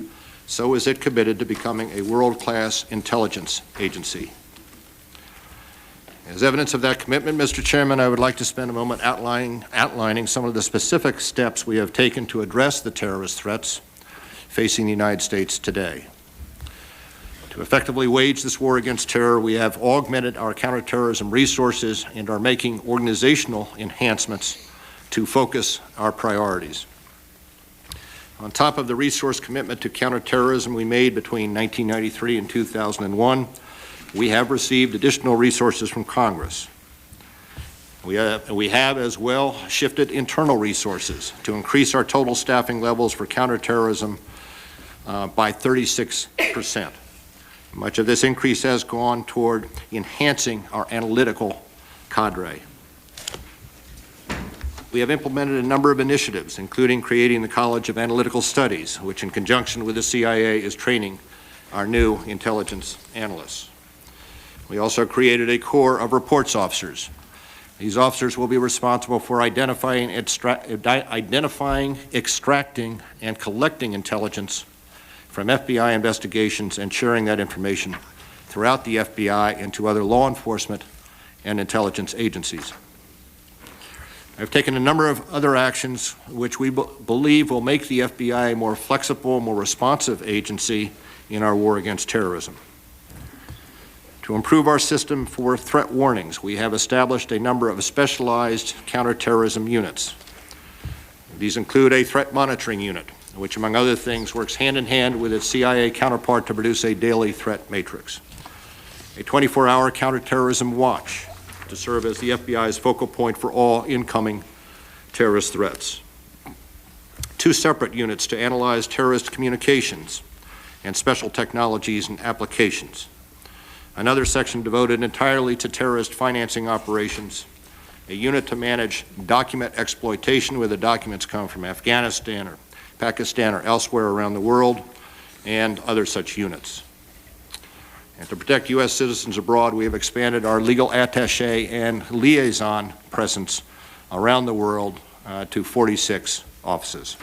so is it committed to becoming a world-class intelligence agency. As evidence of that commitment, Mr. Chairman, I would like to spend a moment outlining some of the specific steps we have taken to address the terrorist threats facing the United States today. To effectively wage this war against terror, we have augmented our counterterrorism resources and are making organizational enhancements to focus our priorities. On top of the resource commitment to counterterrorism we made between 1993 and 2001, we have received additional resources from Congress. We have as well shifted internal resources to increase our total staffing levels for counterterrorism by 36%. Much of this increase has gone toward enhancing our analytical cadre. We have implemented a number of initiatives, including creating the College of Analytical Studies, which in conjunction with the CIA is training our new intelligence analysts. We also created a corps of reports officers. These officers will be responsible for identifying, extracting, and collecting intelligence from FBI investigations and sharing that information throughout the FBI and to other law enforcement and intelligence agencies. I've taken a number of other actions which we believe will make the FBI a more flexible, more responsive agency in our war against terrorism. To improve our system for threat warnings, we have established a number of specialized counterterrorism units. These include a threat monitoring unit, which among other things works hand in hand with its CIA counterpart to produce a daily threat matrix. A 24-hour counterterrorism watch to serve as the FBI's focal point for all incoming terrorist threats. 2 separate units to analyze terrorist communications and special technologies and applications. Another section devoted entirely to terrorist financing operations. A unit to manage document exploitation, where the documents come from Afghanistan or Pakistan or elsewhere around the world, and other such units. And to protect U.S. citizens abroad, we have expanded our legal attaché and liaison presence around the world to 46 offices.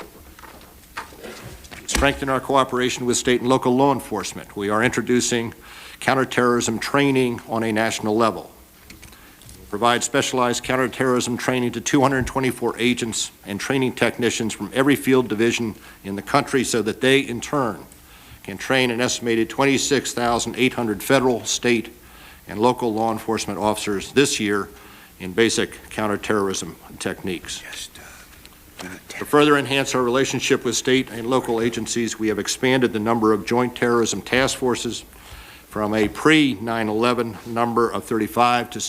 Strengthen our cooperation with state and local law enforcement. We are introducing counterterrorism training on a national level. Provide specialized counterterrorism training to 224 agents and training technicians from every field division in the country so that they, in turn, can train an estimated 26,800 federal, state, and local law enforcement officers this year in basic counterterrorism techniques. To further enhance our relationship with state and local agencies, we have expanded the number of joint terrorism task forces from a pre-9/11 number of 35 to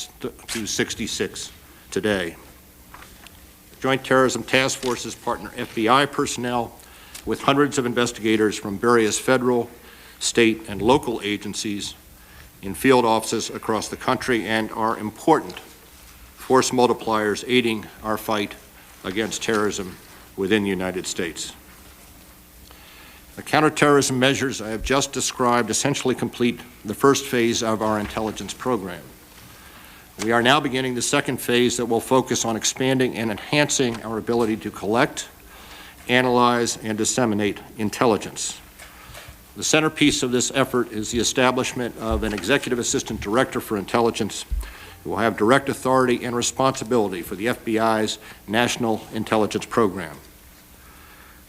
66 today. Joint Terrorism Task Forces partner FBI personnel with hundreds of investigators from various federal, state, and local agencies in field offices across the country and are important force multipliers aiding our fight against terrorism within the United States. The counterterrorism measures I have just described essentially complete the first phase of our intelligence program. We are now beginning the second phase that will focus on expanding and enhancing our ability to collect, analyze, and disseminate intelligence. The centerpiece of this effort is the establishment of an Executive Assistant Director for Intelligence who will have direct authority and responsibility for the FBI's National Intelligence Program.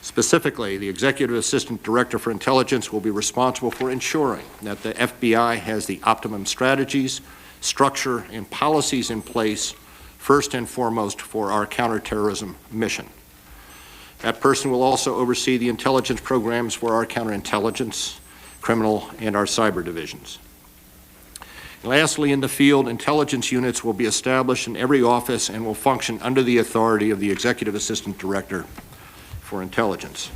Specifically, the Executive Assistant Director for Intelligence will be responsible for ensuring that the FBI has the optimum strategies, structure, and policies in place, first and foremost for our counterterrorism mission. That person will also oversee the intelligence programs for our counterintelligence, criminal, and our cyber divisions. And lastly, in the field, intelligence units will be established in every office and will function under the authority of the Executive Assistant Director for Intelligence.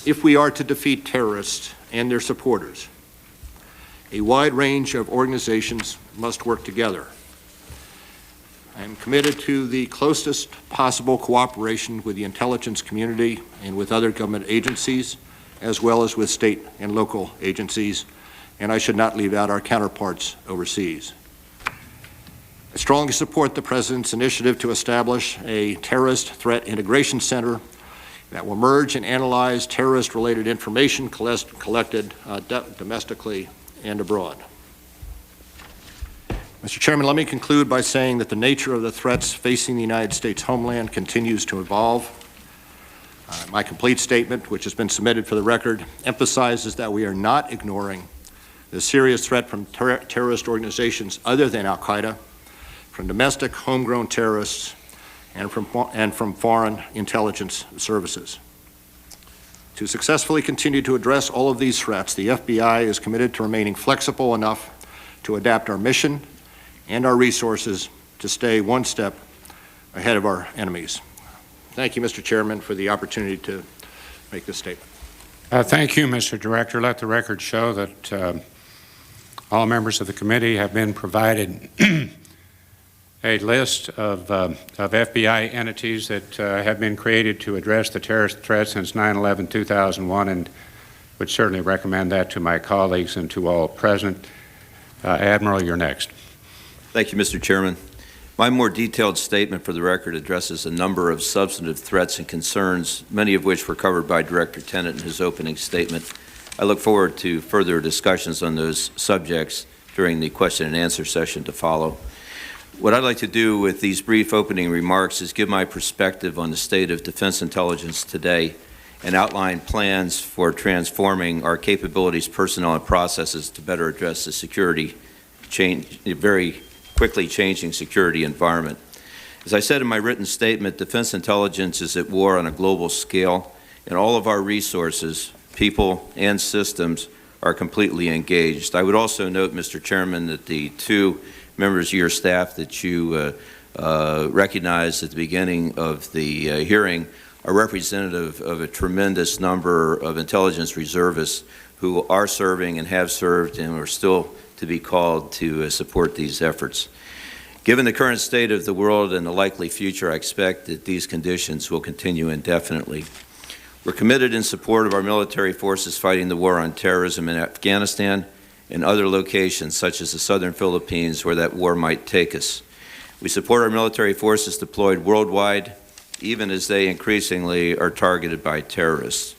If we are to defeat terrorists and their supporters, a wide range of organizations must work together. I am committed to the closest possible cooperation with the intelligence community and with other government agencies, as well as with state and local agencies, and I should not leave out our counterparts overseas. I strongly support the President's initiative to establish a terrorist threat integration center that will merge and analyze terrorist-related information collected domestically and abroad. Mr. Chairman, let me conclude by saying that the nature of the threats facing the United States homeland continues to evolve. My complete statement, which has been submitted for the record, emphasizes that we are not ignoring the serious threat from terrorist organizations other than al-Qaeda, from domestic homegrown terrorists, and from foreign intelligence services. To successfully continue to address all of these threats, the FBI is committed to remaining flexible enough to adapt our mission and our resources to stay one step ahead of our enemies. Thank you, Mr. Chairman, for the opportunity to make this statement. Thank you, Mr. Director. Let the record show that all members of the committee have been provided a list of FBI entities that have been created to address the terrorist threat since 9/11/2001, and would certainly recommend that to my colleagues and to all present. Admiral, you're next. Thank you, Mr. Chairman. My more detailed statement for the record addresses a number of substantive threats and concerns, many of which were covered by Director Tenet in his opening statement. I look forward to further discussions on those subjects during the question and answer session to follow. What I'd like to do with these brief opening remarks is give my perspective on the state of defense intelligence today and outline plans for transforming our capabilities, personnel, and processes to better address the very quickly changing security environment. As I said in my written statement, defense intelligence is at war on a global scale, and all of our resources, people, and systems are completely engaged. I would also note, Mr. Chairman, that the two members of your staff that you recognized at the beginning of the hearing are representative of a tremendous number of intelligence reservists who are serving and have served and are still to be called to support these efforts. Given the current state of the world and the likely future, I expect that these conditions will continue indefinitely. We're committed in support of our military forces fighting the war on terrorism in Afghanistan and other locations such as the southern Philippines where that war might take us. We support our military forces deployed worldwide, even as they increasingly are targeted by terrorists.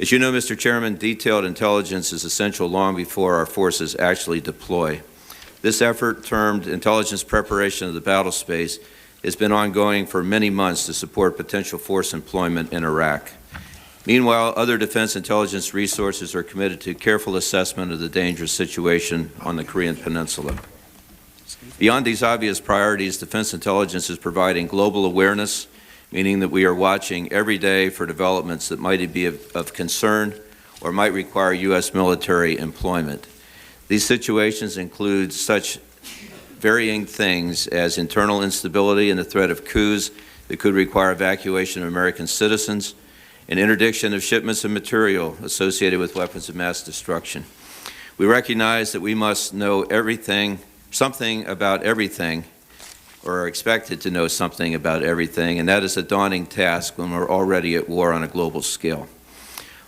As you know, Mr. Chairman, detailed intelligence is essential long before our forces actually deploy. This effort, termed Intelligence Preparation of the Battle Space, has been ongoing for many months to support potential force employment in Iraq. Meanwhile, other defense intelligence resources are committed to careful assessment of the dangerous situation on the Korean Peninsula. Beyond these obvious priorities, defense intelligence is providing global awareness, meaning that we are watching every day for developments that might be of concern or might require U.S. military employment. These situations include such varying things as internal instability and the threat of coups that could require evacuation of American citizens, and interdiction of shipments of material associated with weapons of mass destruction. We recognize that we must know something about everything, or are expected to know something about everything, and that is a daunting task when we're already at war on a global scale.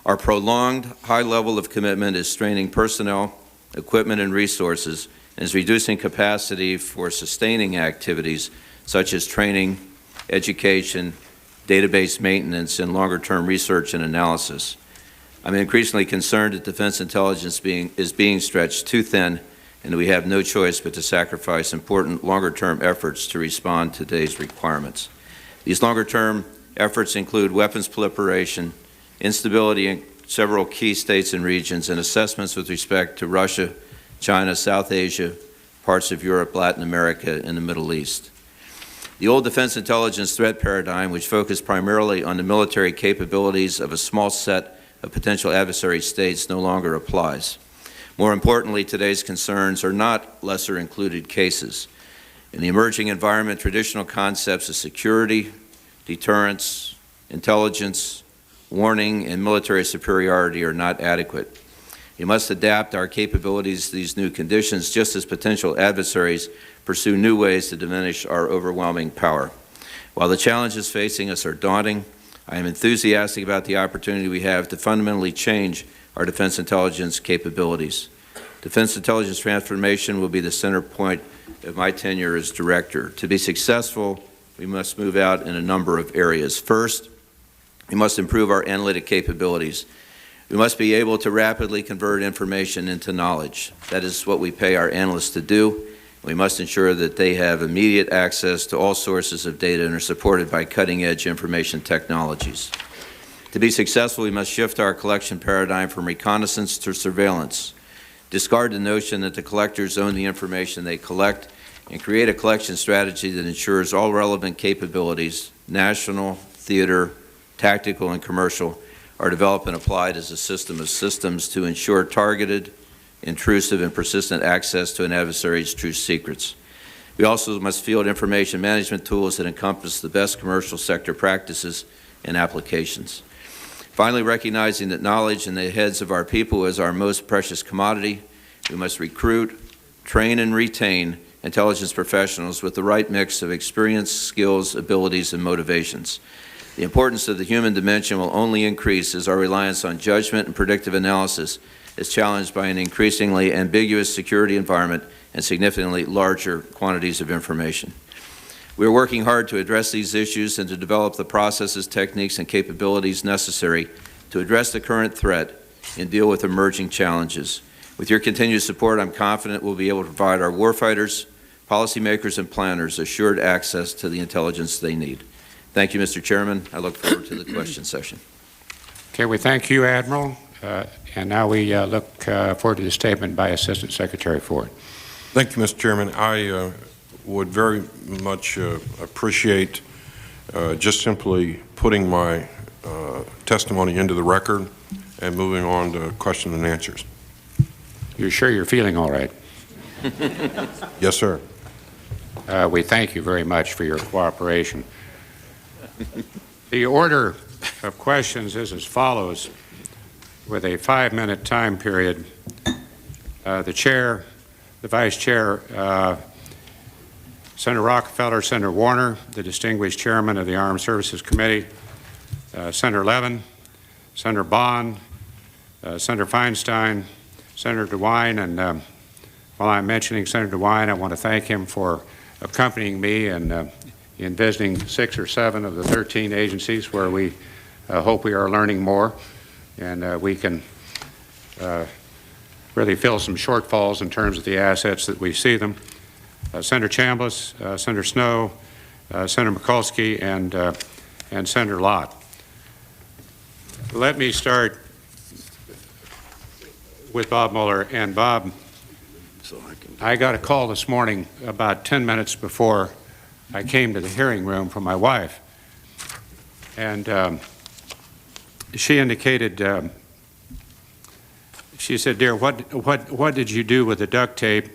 Our prolonged high level of commitment is straining personnel, equipment, and resources, and is reducing capacity for sustaining activities such as training, education, database maintenance, and longer-term research and analysis. I'm increasingly concerned that defense intelligence is being stretched too thin, and that we have no choice but to sacrifice important longer-term efforts to respond to today's requirements. These longer-term efforts include weapons proliferation, instability in several key states and regions, and assessments with respect to Russia, China, South Asia, parts of Europe, Latin America, and the Middle East. The old defense intelligence threat paradigm, which focused primarily on the military capabilities of a small set of potential adversary states, no longer applies. More importantly, today's concerns are not lesser included cases. In the emerging environment, traditional concepts of security, deterrence, intelligence, warning, and military superiority are not adequate. We must adapt our capabilities to these new conditions just as potential adversaries pursue new ways to diminish our overwhelming power. While the challenges facing us are daunting, I am enthusiastic about the opportunity we have to fundamentally change our defense intelligence capabilities. Defense intelligence transformation will be the center point of my tenure as director. To be successful, we must move out in a number of areas. First, we must improve our analytic capabilities. We must be able to rapidly convert information into knowledge. That is what we pay our analysts to do. We must ensure that they have immediate access to all sources of data and are supported by cutting-edge information technologies. To be successful, we must shift our collection paradigm from reconnaissance to surveillance, discard the notion that the collectors own the information they collect, and create a collection strategy that ensures all relevant capabilities, national, theater, tactical, and commercial, are developed and applied as a system of systems to ensure targeted, intrusive, and persistent access to an adversary's true secrets. We also must field information management tools that encompass the best commercial sector practices and applications. Finally, recognizing that knowledge in the heads of our people is our most precious commodity, we must recruit, train, and retain intelligence professionals with the right mix of experience, skills, abilities, and motivations. The importance of the human dimension will only increase as our reliance on judgment and predictive analysis is challenged by an increasingly ambiguous security environment and significantly larger quantities of information. We are working hard to address these issues and to develop the processes, techniques, and capabilities necessary to address the current threat and deal with emerging challenges. With your continued support, I'm confident we'll be able to provide our warfighters, policymakers, and planners assured access to the intelligence they need. Thank you, Mr. Chairman. I look forward to the question session. Okay, we thank you, Admiral. And now we look forward to the statement by Assistant Secretary Ford. Thank you, Mr. Chairman. I would very much appreciate just simply putting my testimony into the record and moving on to question and answers. You're sure you're feeling all right? Yes, sir. We thank you very much for your cooperation. The order of questions is as follows. With a 5-minute time period, the chair, the vice chair, Senator Rockefeller, Senator Warner, the distinguished chairman of the Armed Services Committee, Senator Levin, Senator Bond, Senator Feinstein, Senator DeWine, and while I'm mentioning Senator DeWine, I want to thank him for accompanying me in visiting 6 or 7 of the 13 agencies where we hope we are learning more, and we can really fill some shortfalls in terms of the assets that we see them. Senator Chambliss, Senator Snowe, Senator Mikulski, and Senator Lott. Let me start with Bob Mueller. And Bob, I got a call this morning about 10 minutes before I came to the hearing room from my wife, and she indicated, she said, "Dear, what did you do with the duct tape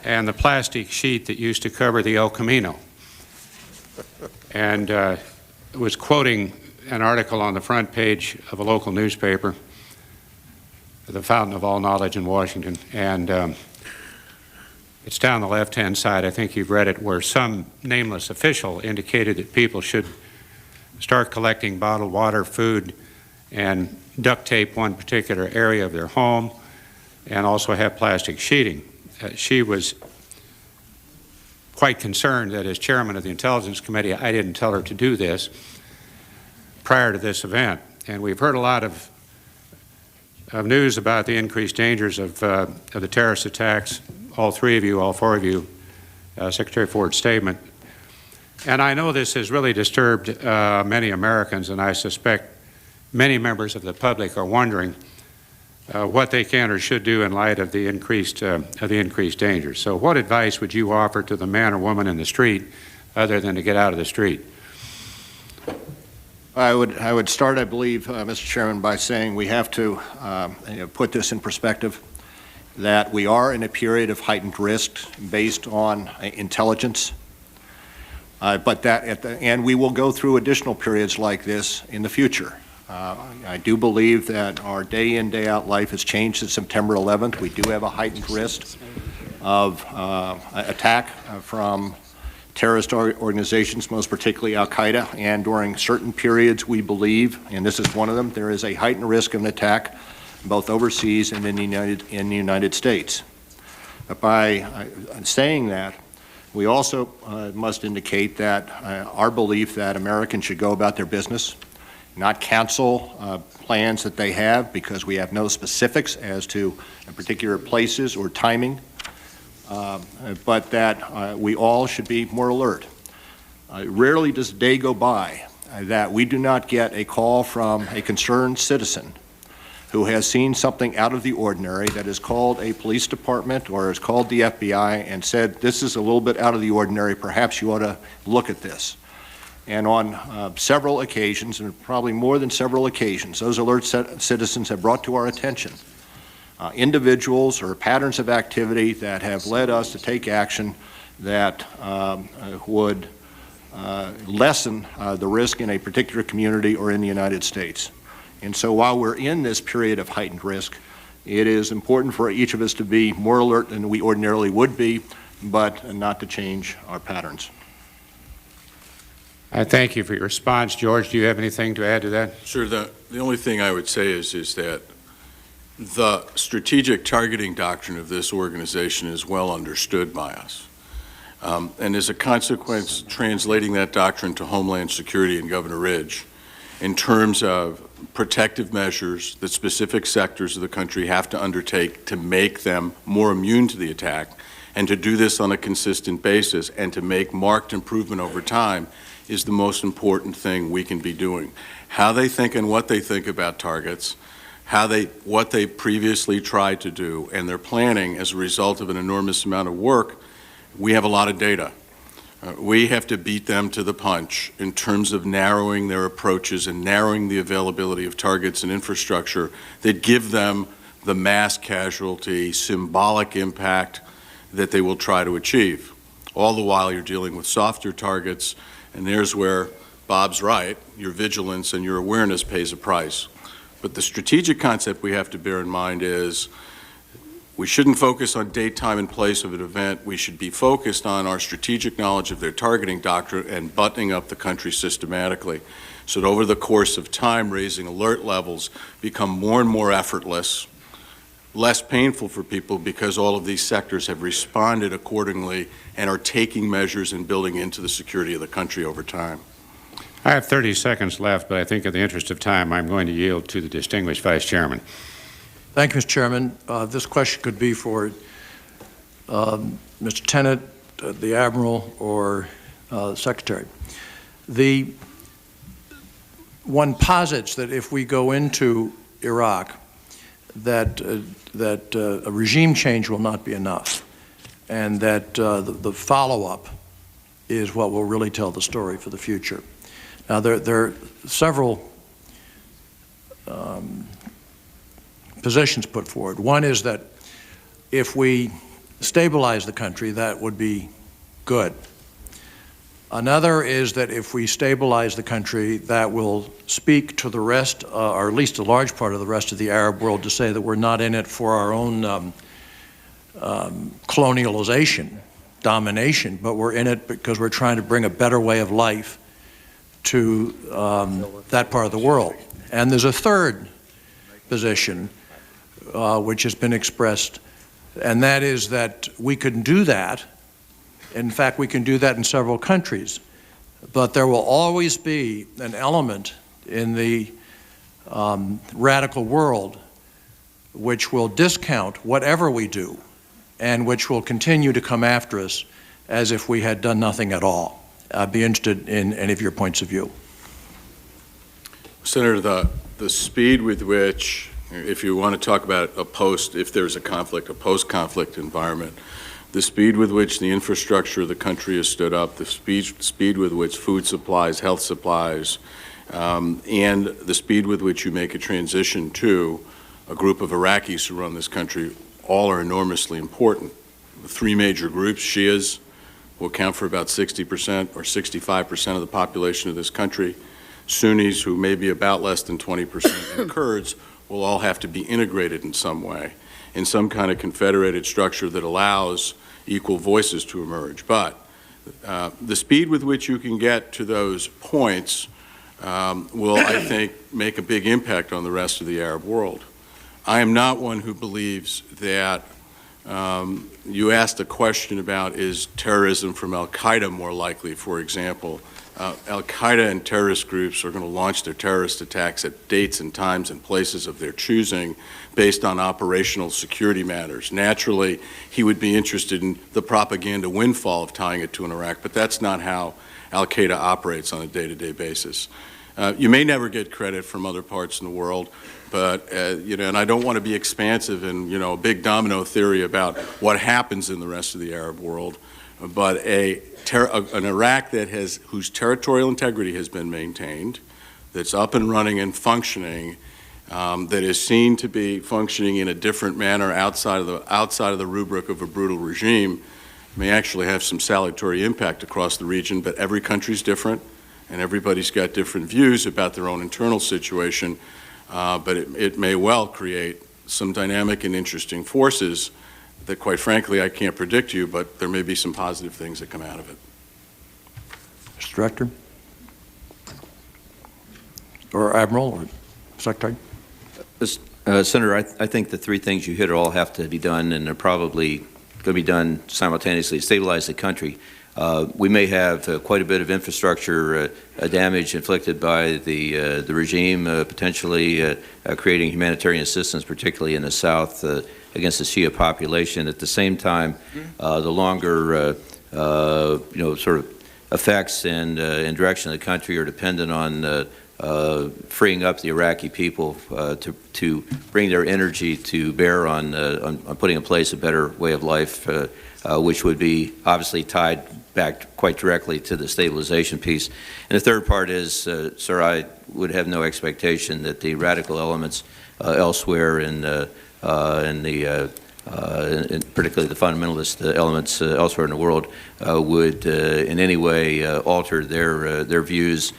and the plastic sheet that used to cover the El Camino?" And was quoting an article on the front page of a local newspaper, the Fountain of All Knowledge in Washington, and it's down the left-hand side, I think you've read it, where some nameless official indicated that people should start collecting bottled water, food, and duct tape one particular area of their home, and also have plastic sheeting. She was quite concerned that as chairman of the Intelligence Committee, I didn't tell her to do this prior to this event. And we've heard a lot of news about the increased dangers of the terrorist attacks, all 3 of you, all 4 of you, Secretary Ford's statement. And I know this has really disturbed many Americans, and I suspect many members of the public are wondering what they can or should do in light of the increased dangers. So what advice would you offer to the man or woman in the street other than to get out of the street? I would start, I believe, Mr. Chairman, by saying we have to put this in perspective, that we are in a period of heightened risk based on intelligence, and we will go through additional periods like this in the future. I do believe that our day in, day out life has changed since September 11th. We do have a heightened risk of attack from terrorist organizations, most particularly Al-Qaeda, and during certain periods we believe, and this is one of them, there is a heightened risk of an attack both overseas and in the United States. But by saying that, we also must indicate that our belief that Americans should go about their business, not cancel plans that they have because we have no specifics as to particular places or timing, but that we all should be more alert. Rarely does a day go by that we do not get a call from a concerned citizen who has seen something out of the ordinary that has called a police department or has called the FBI and said, this is a little bit out of the ordinary, perhaps you ought to look at this. And on several occasions, and probably more than several occasions, those alert citizens have brought to our attention individuals or patterns of activity that have led us to take action that would lessen the risk in a particular community or in the United States. And so while we're in this period of heightened risk, it is important for each of us to be more alert than we ordinarily would be, but not to change our patterns. I thank you for your response. George, do you have anything to add to that? Sure. The only thing I would say is that the strategic targeting doctrine of this organization is well understood by us. And as a consequence, translating that doctrine to Homeland Security and Governor Ridge in terms of protective measures that specific sectors of the country have to undertake to make them more immune to the attack, and to do this on a consistent basis and to make marked improvement over time is the most important thing we can be doing. How they think and what they think about targets, what they previously tried to do, and their planning as a result of an enormous amount of work, we have a lot of data. We have to beat them to the punch in terms of narrowing their approaches and narrowing the availability of targets and infrastructure that give them the mass casualty, symbolic impact that they will try to achieve. All the while you're dealing with softer targets, and there's where Bob's right, your vigilance and your awareness pays a price. But the strategic concept we have to bear in mind is we shouldn't focus on date, time, and place of an event. We should be focused on our strategic knowledge of their targeting doctrine and buttoning up the country systematically, so that over the course of time, raising alert levels become more and more effortless, less painful for people, because all of these sectors have responded accordingly and are taking measures and building into the security of the country over time. I have 30 seconds left, but I think in the interest of time, I'm going to yield to the distinguished Vice Chairman. Thank you, Mr. Chairman. This question could be for Mr. Tenet, the Admiral, or the Secretary. One posits that if we go into Iraq, that a regime change will not be enough, and that the follow-up is what will really tell the story for the future. Now, there are several positions put forward. One is that if we stabilize the country, that would be good. Another is that if we stabilize the country, that will speak to the rest, or at least a large part of the rest of the Arab world, to say that we're not in it for our own colonialization, domination, but we're in it because we're trying to bring a better way of life to that part of the world. And there's a third position which has been expressed, and that is that we can do that. In fact, we can do that in several countries, but there will always be an element in the radical world which will discount whatever we do and which will continue to come after us as if we had done nothing at all. I'd be interested in any of your points of view. Senator, the speed with which, if you want to talk about if there's a conflict, a post-conflict environment, the speed with which the infrastructure of the country has stood up, the speed with which food supplies, health supplies, and the speed with which you make a transition to a group of Iraqis who run this country, all are enormously important. The three major groups, Shias, will account for about 60% or 65% of the population of this country. Sunnis, who may be about less than 20%, and Kurds will all have to be integrated in some way, in some kind of confederated structure that allows equal voices to emerge. But the speed with which you can get to those points will, I think, make a big impact on the rest of the Arab world. I am not one who believes that you asked a question about, is terrorism from al-Qaeda more likely, for example. Al-Qaeda and terrorist groups are going to launch their terrorist attacks at dates and times and places of their choosing based on operational security matters. Naturally, he would be interested in the propaganda windfall of tying it to an Iraq, but that's not how al-Qaeda operates on a day-to-day basis. You may never get credit from other parts in the world, but, and I don't want to be expansive and, a big domino theory about what happens in the rest of the Arab world, but an Iraq whose territorial integrity has been maintained, that's up and running and functioning, that is seen to be functioning in a different manner outside of the rubric of a brutal regime may actually have some salutary impact across the region, but every country's different, and everybody's got different views about their own internal situation, but it may well create some dynamic and interesting forces that, quite frankly, I can't predict you, but there may be some positive things that come out of it. Mr. Director? Or Admiral, or Secretary? Senator, I think the three things you hit all have to be done, and they're probably going to be done simultaneously. Stabilize the country. We may have quite a bit of infrastructure damage inflicted by the regime, potentially creating humanitarian assistance, particularly in the south, against the Shia population. At the same time, the longer, sort of effects and direction of the country are dependent on freeing up the Iraqi people to bring their energy to bear on putting in place a better way of life, which would be obviously tied back quite directly to the stabilization piece. And the third part is, sir, I would have no expectation that the radical elements elsewhere in particularly the fundamentalist elements elsewhere in the world would in any way alter their views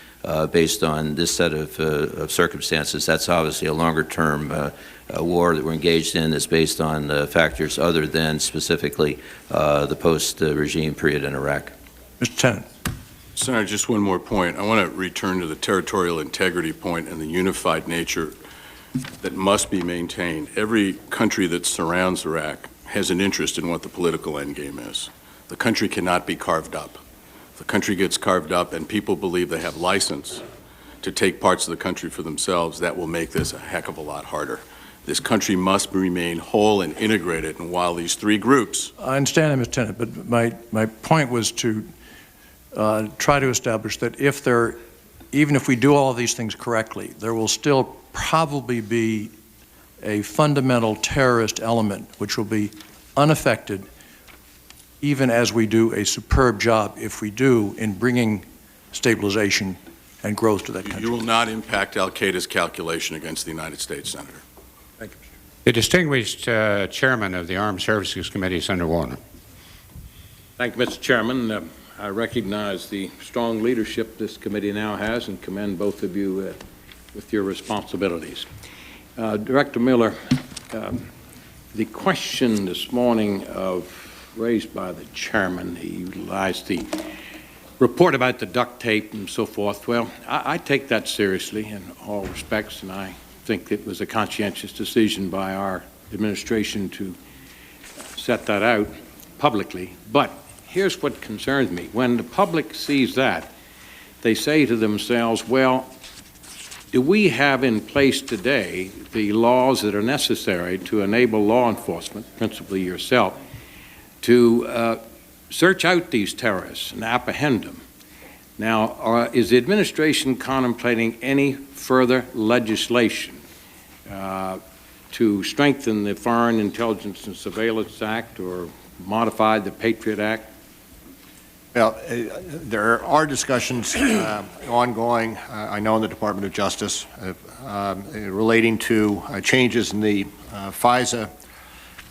based on this set of circumstances. That's obviously a longer-term war that we're engaged in that's based on factors other than specifically the post-regime period in Iraq. Mr. Tennant. Senator, just one more point. I want to return to the territorial integrity point and the unified nature that must be maintained. Every country that surrounds Iraq has an interest in what the political endgame is. The country cannot be carved up. If the country gets carved up and people believe they have license to take parts of the country for themselves, that will make this a heck of a lot harder. This country must remain whole and integrated, and while these three groups... I understand that, Mr. Tennant, but my point was to try to establish that even if we do all of these things correctly, there will still probably be a fundamental terrorist element which will be unaffected even as we do a superb job, if we do, in bringing stabilization and growth to that country. You will not impact al-Qaeda's calculation against the United States, Senator. Thank you, Mr. The distinguished chairman of the Armed Services Committee, Senator Warner. Thank you, Mr. Chairman. I recognize the strong leadership this committee now has and commend both of you with your responsibilities. Director Miller, the question this morning raised by the chairman, he utilized the report about the duct tape and so forth. Well, I take that seriously in all respects, and I think it was a conscientious decision by our administration to set that out publicly. But here's what concerns me. When the public sees that, they say to themselves, well, do we have in place today the laws that are necessary to enable law enforcement, principally yourself, to search out these terrorists and apprehend them? Now, is the administration contemplating any further legislation to strengthen the Foreign Intelligence and Surveillance Act or modify the Patriot Act? Well, there are discussions ongoing, I know, in the Department of Justice relating to changes in the FISA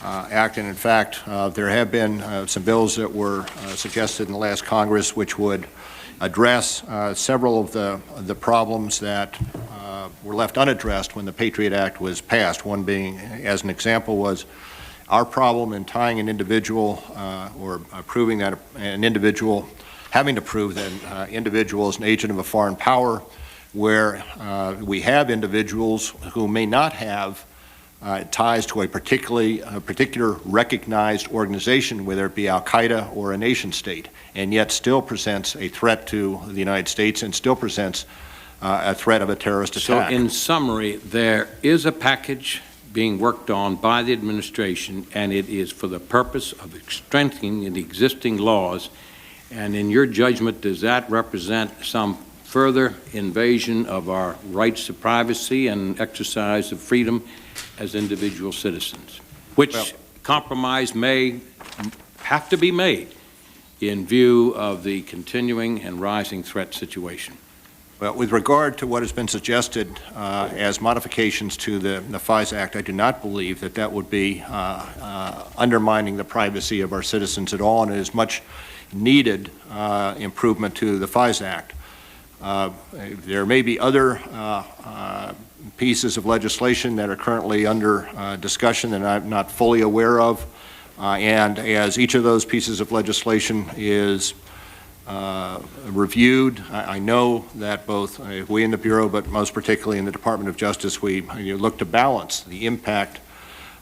Act, and in fact, there have been some bills that were suggested in the last Congress which would address several of the problems that were left unaddressed when the Patriot Act was passed. One being, as an example, was our problem in tying an individual or proving that an individual, having to prove that an individual is an agent of a foreign power, where we have individuals who may not have ties to a particular recognized organization, whether it be al-Qaeda or a nation state, and yet still presents a threat to the United States and still presents a threat of a terrorist attack. So in summary, there is a package being worked on by the administration, and it is for the purpose of strengthening the existing laws. And in your judgment, does that represent some further invasion of our rights to privacy and exercise of freedom as individual citizens, which compromise may have to be made in view of the continuing and rising threat situation? Well, with regard to what has been suggested as modifications to the FISA Act, I do not believe that that would be undermining the privacy of our citizens at all, and it is much needed improvement to the FISA Act. There may be other pieces of legislation that are currently under discussion that I'm not fully aware of, and as each of those pieces of legislation is reviewed, I know that both we in the Bureau, but most particularly in the Department of Justice, we look to balance the impact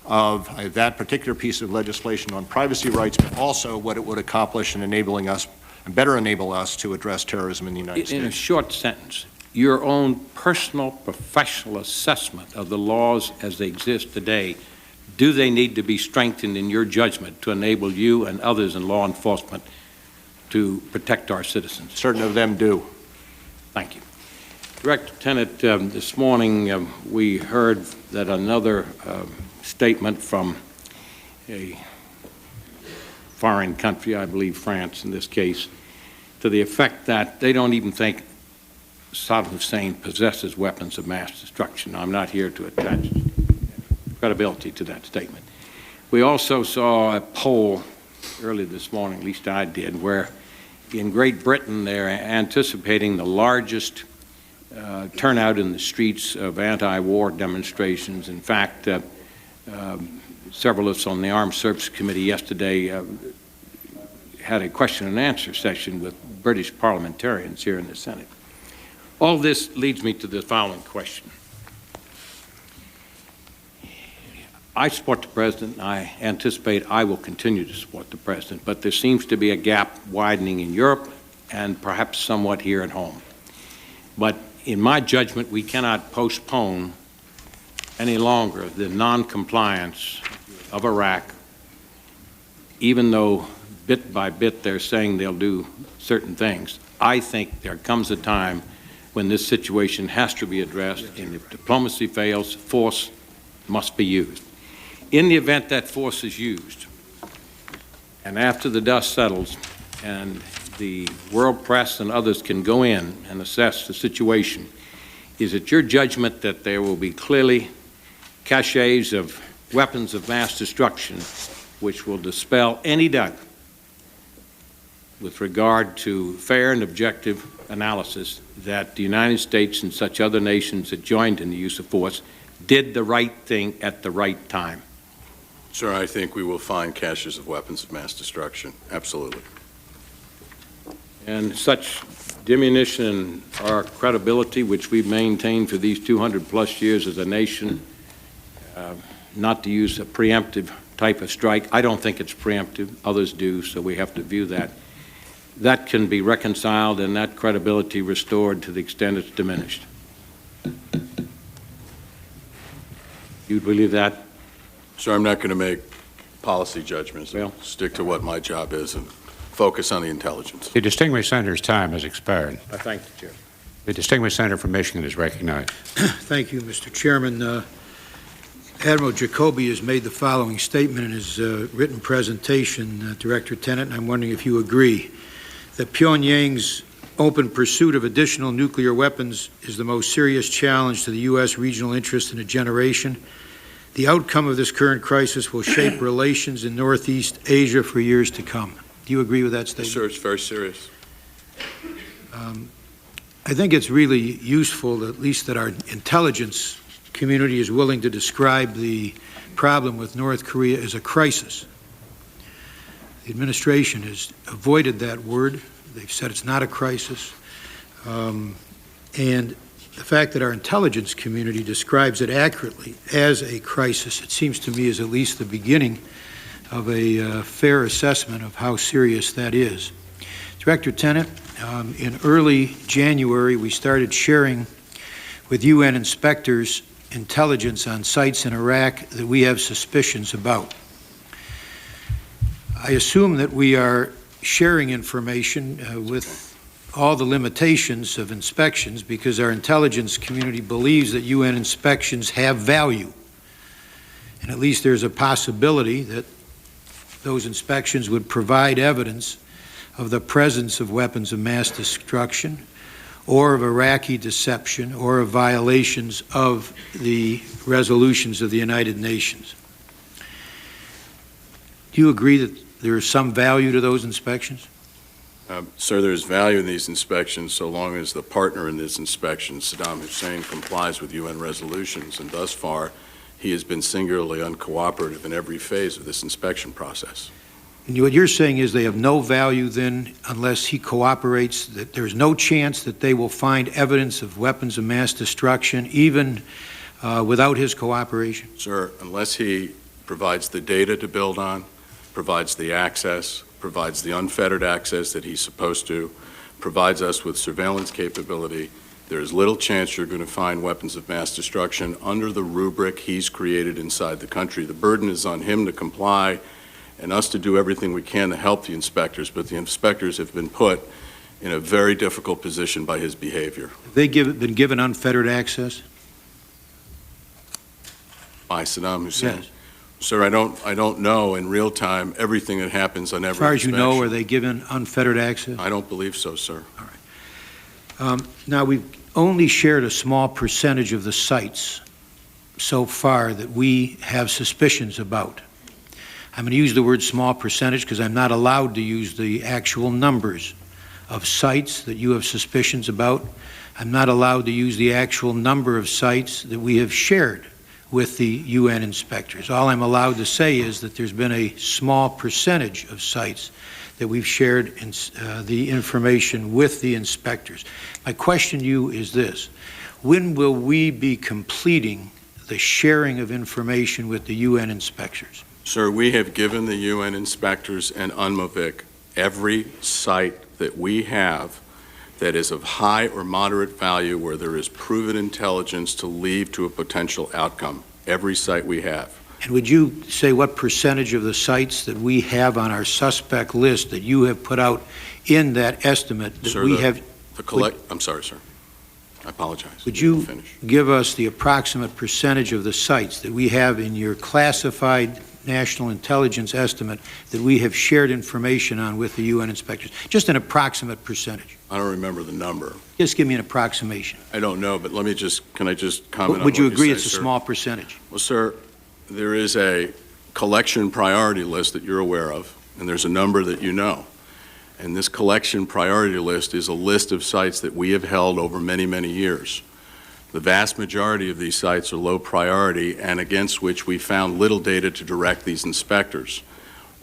of that particular piece of legislation on privacy rights, but also what it would accomplish in enabling us, and better enable us to address terrorism in the United States. In a short sentence, your own personal professional assessment of the laws as they exist today, do they need to be strengthened in your judgment to enable you and others in law enforcement to protect our citizens? Certain of them do. Thank you. Director Tenet, this morning we heard that another statement from a foreign country, I believe France in this case, to the effect that they don't even think Saddam Hussein possesses weapons of mass destruction. I'm not here to attach credibility to that statement. We also saw a poll early this morning, at least I did, where in Great Britain they're anticipating the largest turnout in the streets of anti-war demonstrations. In fact, several of us on the Armed Services Committee yesterday had a question and answer session with British parliamentarians here in the Senate. All this leads me to the following question. I support the President, and I anticipate I will continue to support the President, but there seems to be a gap widening in Europe and perhaps somewhat here at home. But in my judgment, we cannot postpone any longer the non-compliance of Iraq, even though bit by bit they're saying they'll do certain things. I think there comes a time when this situation has to be addressed, and if diplomacy fails, force must be used. In the event that force is used, and after the dust settles and the world press and others can go in and assess the situation, is it your judgment that there will be clearly caches of weapons of mass destruction which will dispel any doubt with regard to fair and objective analysis that the United States and such other nations that joined in the use of force did the right thing at the right time? Sir, I think we will find caches of weapons of mass destruction. Absolutely. And such diminution in our credibility, which we've maintained for these 200-plus years as a nation, not to use a preemptive type of strike. I don't think it's preemptive. Others do, so we have to view that. That can be reconciled and that credibility restored to the extent it's diminished. You believe that? Sir, I'm not going to make policy judgments. Well, stick to what my job is and focus on the intelligence. The distinguished senator's time has expired. I thank the Chair. The distinguished senator from Michigan is recognized. Thank you, Mr. Chairman. Admiral Jacoby has made the following statement in his written presentation, Director Tenet, and I'm wondering if you agree that Pyongyang's open pursuit of additional nuclear weapons is the most serious challenge to the U.S. regional interest in a generation. The outcome of this current crisis will shape relations in Northeast Asia for years to come. Do you agree with that statement? Yes, sir, it's very serious. I think it's really useful, at least that our intelligence community is willing to describe the problem with North Korea as a crisis. The administration has avoided that word. They've said it's not a crisis. And the fact that our intelligence community describes it accurately as a crisis, it seems to me, is at least the beginning of a fair assessment of how serious that is. Director Tenet, in early January, we started sharing with UN inspectors intelligence on sites in Iraq that we have suspicions about. I assume that we are sharing information with all the limitations of inspections because our intelligence community believes that UN inspections have value. And at least there's a possibility that those inspections would provide evidence of the presence of weapons of mass destruction or of Iraqi deception or of violations of the resolutions of the United Nations. Do you agree that there is some value to those inspections? Sir, there is value in these inspections so long as the partner in this inspection, Saddam Hussein, complies with UN resolutions, and thus far he has been singularly uncooperative in every phase of this inspection process. And what you're saying is they have no value then unless he cooperates, that there's no chance that they will find evidence of weapons of mass destruction even without his cooperation? Sir, unless he provides the data to build on, provides the access, provides the unfettered access that he's supposed to, provides us with surveillance capability, there is little chance you're going to find weapons of mass destruction under the rubric he's created inside the country. The burden is on him to comply and us to do everything we can to help the inspectors, but the inspectors have been put in a very difficult position by his behavior. Have they been given unfettered access? By Saddam Hussein? Yes. Sir, I don't know in real time everything that happens on every As far as you know, inspection. are they given unfettered access? I don't believe so, sir. Now, we've only shared a small percentage of the sites so far that we have suspicions about. I'm going to use the word small percentage because I'm not allowed to use the actual numbers of sites that you have suspicions about. I'm not allowed to use the actual number of sites that we have shared with the UN inspectors. All I'm allowed to say is that there's been a small percentage of sites that we've shared the information with the inspectors. My question to you is this: when will we be completing the sharing of information with the UN inspectors? Sir, we have given the UN inspectors and UNMOVIC every site that we have that is of high or moderate value where there is proven intelligence to lead to a potential outcome. Every site we have. And would you say what percentage of the sites that we have on our suspect list that you have put out in that estimate that Sir, we have? I'm sorry, sir. I apologize. Would you finish? give us the approximate percentage of the sites that we have in your classified national intelligence estimate that we have shared information on with the UN inspectors? Just an approximate percentage. I don't remember the number. Just give me an approximation. I don't know, but can I just comment on Would you what agree say, it's a sir? small percentage? Well, sir, there is a collection priority list that you're aware of, and there's a number that you know. And this collection priority list is a list of sites that we have held over many, many years. The vast majority of these sites are low priority and against which we found little data to direct these inspectors.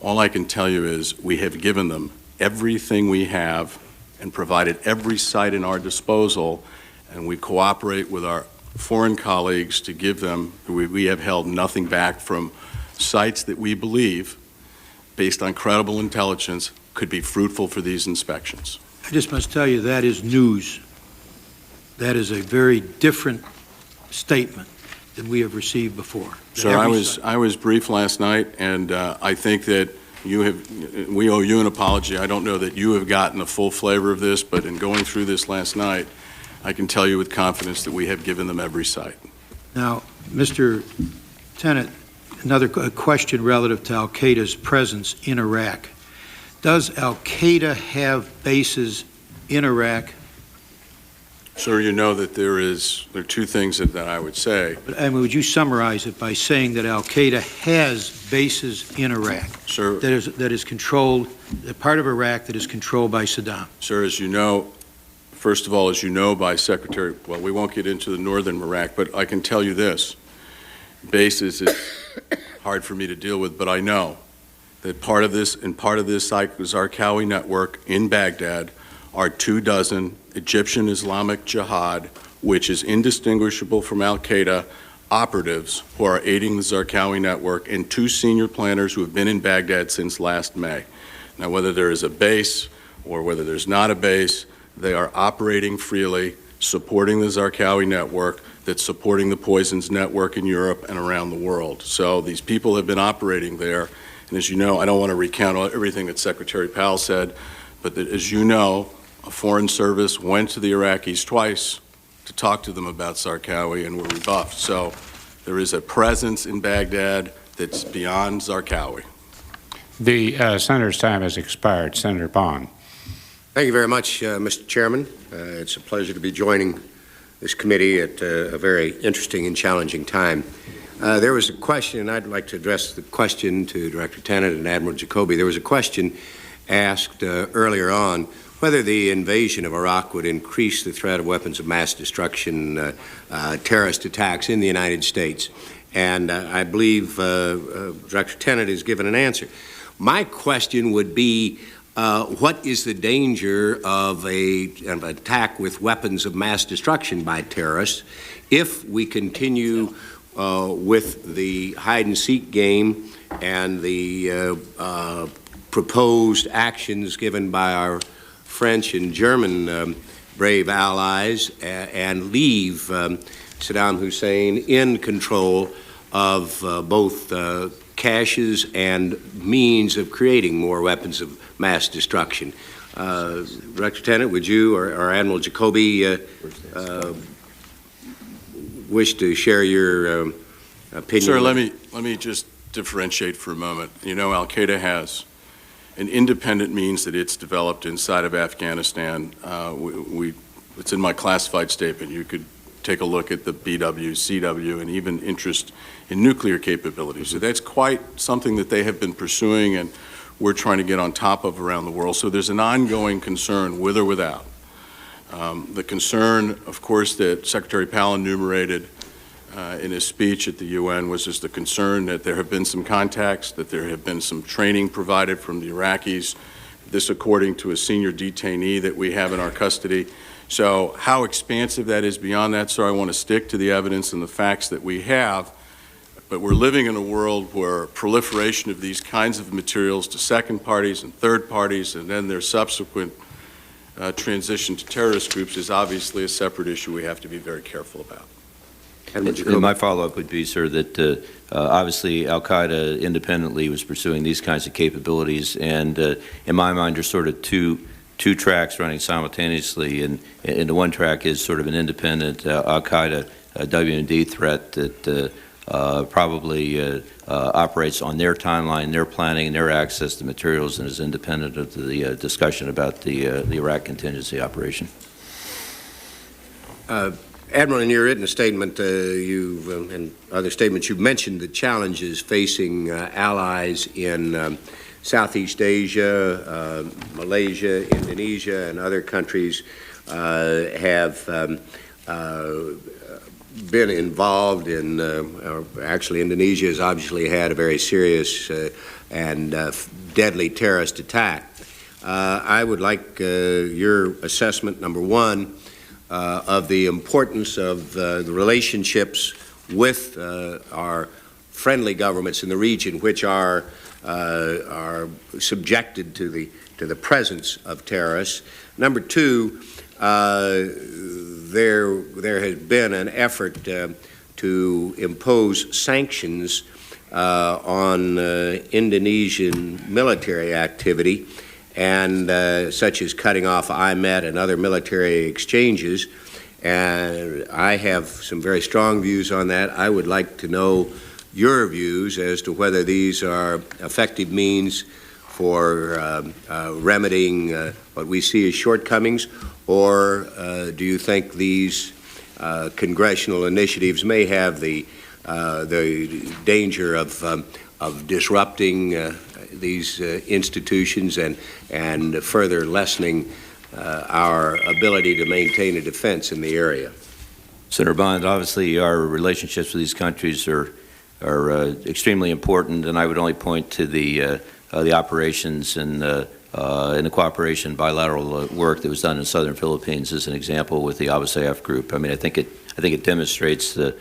All I can tell you is we have given them everything we have and provided every site in our disposal, and we cooperate with our foreign colleagues to give them, we have held nothing back from sites that we believe, based on credible intelligence, could be fruitful for these inspections. I just must tell you that is news. That is a very different statement than we have received before. Sir, I was brief last night, and I think that we owe you an apology. I don't know that you have gotten the full flavor of this, but in going through this last night, I can tell you with confidence that we have given them every site. Now, Mr. Tenet, another question relative to al-Qaeda's presence in Iraq. Does al-Qaeda have bases in Iraq? Sir, you know that there are two things that I would say. Would you summarize it by saying that al-Qaeda has bases in Iraq? Sir, that is controlled, a part of Iraq that is controlled by Saddam? Sir, as you know, first of all, as you know by Secretary, well, we won't get into the northern Iraq, but I can tell you this. Bases is hard for me to deal with, but I know that part of this Zarqawi network in Baghdad are 24 Egyptian Islamic Jihad, which is indistinguishable from al-Qaeda operatives who are aiding the Zarqawi network, and 2 senior planners who have been in Baghdad since last May. Now, whether there is a base or whether there's not a base, they are operating freely, supporting the Zarqawi network that's supporting the Poisons network in Europe and around the world. So these people have been operating there, and as you know, I don't want to recount everything that Secretary Powell said, but that, as you know, a foreign service went to the Iraqis twice to talk to them about Zarqawi and were rebuffed. So there is a presence in Baghdad that's beyond Zarqawi. The Senator's time has expired. Senator Pong. Thank you very much, Mr. Chairman. It's a pleasure to be joining this committee at a very interesting and challenging time. There was a question, and I'd like to address the question to Director Tenet and Admiral Jacoby. There was a question asked earlier on whether the invasion of Iraq would increase the threat of weapons of mass destruction, terrorist attacks in the United States. And I believe Director Tenet has given an answer. My question would be, what is the danger of an attack with weapons of mass destruction by terrorists if we continue with the hide-and-seek game and the proposed actions given by our French and German brave allies and leave Saddam Hussein in control of both caches and means of creating more weapons of mass destruction. Director Tenet, would you or Admiral Jacoby wish to share your opinion? Sir, let me just differentiate for a moment. You know, Al-Qaeda has an independent means that it's developed inside of Afghanistan. It's in my classified statement. You could take a look at the BW, CW, and even interest in nuclear capabilities. So that's quite something that they have been pursuing, and we're trying to get on top of around the world. So there's an ongoing concern, with or without. The concern, of course, that Secretary Powell enumerated in his speech at the UN was just the concern that there have been some contacts, that there have been some training provided from the Iraqis, this according to a senior detainee that we have in our custody. So how expansive that is beyond that, sir, I want to stick to the evidence and the facts that we have, but we're living in a world where proliferation of these kinds of materials to second parties and third parties and then their subsequent transition to terrorist groups is obviously a separate issue we have to be very careful about. And my follow-up would be, sir, that obviously Al-Qaeda independently was pursuing these kinds of capabilities, and in my mind are sort of two tracks running simultaneously, and the one track is sort of an independent Al-Qaeda WMD threat that probably operates on their timeline, their planning, and their access to materials, and is independent of the discussion about the Iraq contingency operation. Admiral, in your written statement, and other statements, you've mentioned the challenges facing allies in Southeast Asia, Malaysia, Indonesia, and other countries have been involved in, actually Indonesia has obviously had a very serious and deadly terrorist attack. I would like your assessment, number one, of the importance of the relationships with our friendly governments in the region, which are subjected to the presence of terrorists. Number two, there has been an effort to impose sanctions on Indonesian military activity, and such as cutting off IMET and other military exchanges. And I have some very strong views on that. I would like to know your views as to whether these are effective means for remedying what we see as shortcomings, or do you think these congressional initiatives may have the danger of disrupting these institutions and further lessening our ability to maintain a defense in the area? Senator Bond, obviously our relationships with these countries are extremely important, and I would only point to the operations and the cooperation bilateral work that was done in southern Philippines as an example with the Abu Sayyaf group. I mean, I think it demonstrates the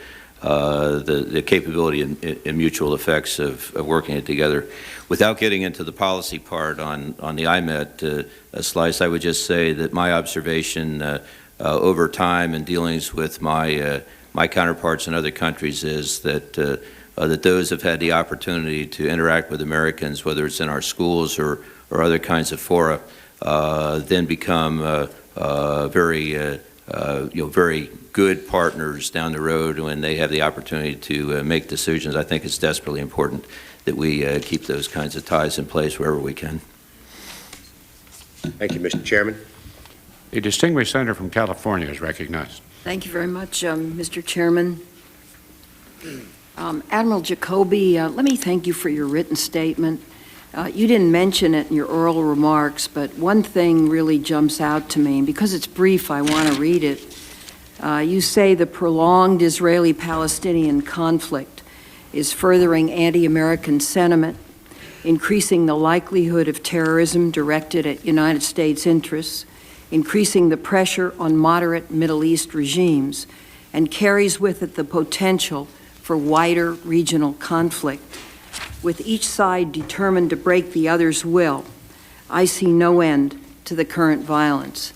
capability and mutual effects of working it together. Without getting into the policy part on the IMET slice, I would just say that my observation over time in dealings with my counterparts in other countries is that that those have had the opportunity to interact with Americans, whether it's in our schools or other kinds of fora, then become very good partners down the road when they have the opportunity to make decisions. I think it's desperately important that we keep those kinds of ties in place wherever we can. Thank you, Mr. Chairman. The distinguished senator from California is recognized. Thank you very much, Mr. Chairman. Admiral Jacoby, let me thank you for your written statement. You didn't mention it in your oral remarks, but one thing really jumps out to me, and because it's brief, I want to read it. You say the prolonged Israeli-Palestinian conflict is furthering anti-American sentiment, increasing the likelihood of terrorism directed at United States interests, increasing the pressure on moderate Middle East regimes, and carries with it the potential for wider regional conflict. With each side determined to break the other's will, I see no end to the current violence.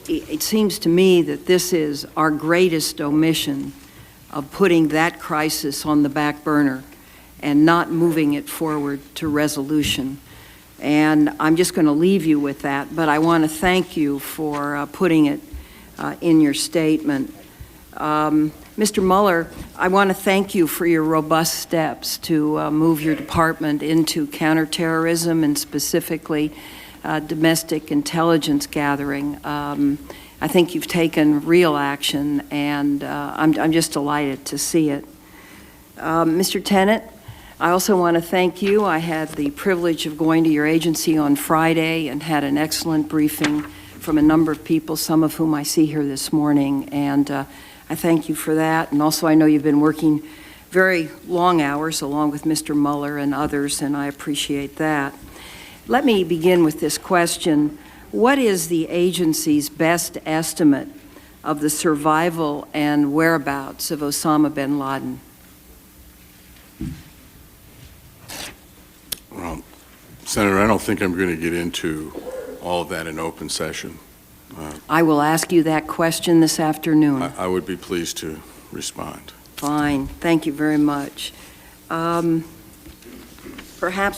It seems to me that this is our greatest omission of putting that crisis on the back burner and not moving it forward to resolution. And I'm just going to leave you with that, but I want to thank you for putting it in your statement. Mr. Mueller, I want to thank you for your robust steps to move your department into counterterrorism and specifically domestic intelligence gathering. I think you've taken real action, and I'm just delighted to see it. Mr. Tenet, I also want to thank you. I had the privilege of going to your agency on Friday and had an excellent briefing from a number of people, some of whom I see here this morning, and I thank you for that. And also, I know you've been working very long hours along with Mr. Mueller and others, and I appreciate that. Let me begin with this question. What is the agency's best estimate of the survival and whereabouts of Osama bin Laden? Well, Senator, I don't think I'm going to get into all of that in open session. I will ask you that question this afternoon. I would be pleased to respond. Fine. Thank you very much. Perhaps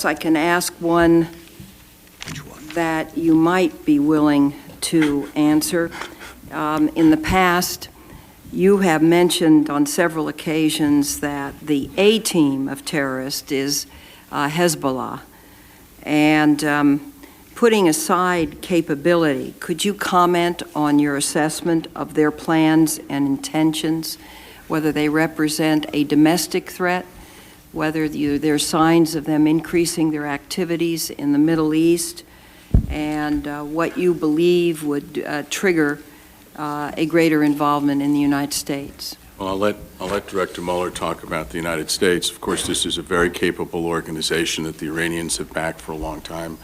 I can ask one that you might be willing to answer. In the past, you have mentioned on several occasions that the A team of terrorists is Hezbollah. And putting aside capability, could you comment on your assessment of their plans and intentions, whether they represent a domestic threat, whether there are signs of them increasing their activities in the Middle East, and what you believe would trigger a greater involvement in the United States? Well, I'll let Director Mueller talk about the United States. Of course, this is a very capable organization that the Iranians have backed for a long time.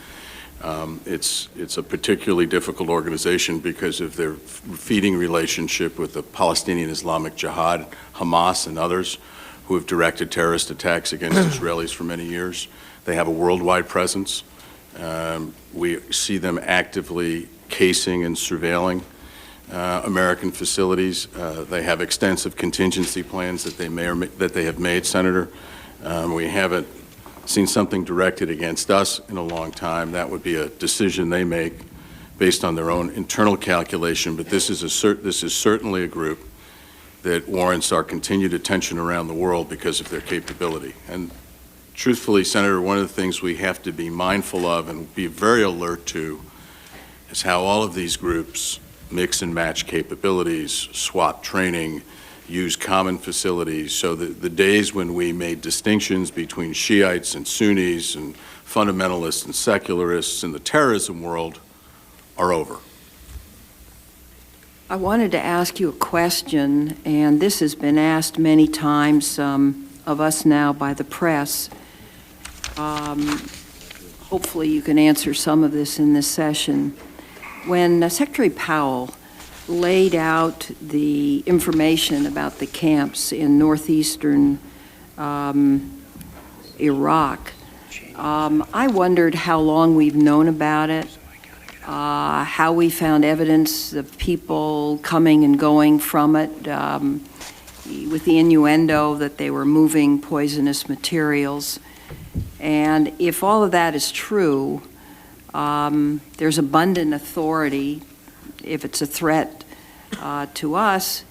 It's a particularly difficult organization because of their feeding relationship with the Palestinian Islamic Jihad, Hamas, and others who have directed terrorist attacks against Israelis for many years. They have a worldwide presence. We see them actively casing and surveilling American facilities. They have extensive contingency plans that they have made, Senator. We haven't seen something directed against us in a long time. That would be a decision they make based on their own internal calculation. But this is certainly a group that warrants our continued attention around the world because of their capability. And truthfully, Senator, one of the things we have to be mindful of and be very alert to is how all of these groups mix and match capabilities, swap training, use common facilities, so that the days when we made distinctions between Shiites and Sunnis and fundamentalists and secularists in the terrorism world are over. I wanted to ask you a question, and this has been asked many times of us now by the press. Hopefully you can answer some of this in this session. When Secretary Powell laid out the information about the camps in northeastern Iraq, I wondered how long we've known about it, how we found evidence of people coming and going from it, with the innuendo that they were moving poisonous materials. And if all of that is true, there's abundant authority, if it's a threat to us,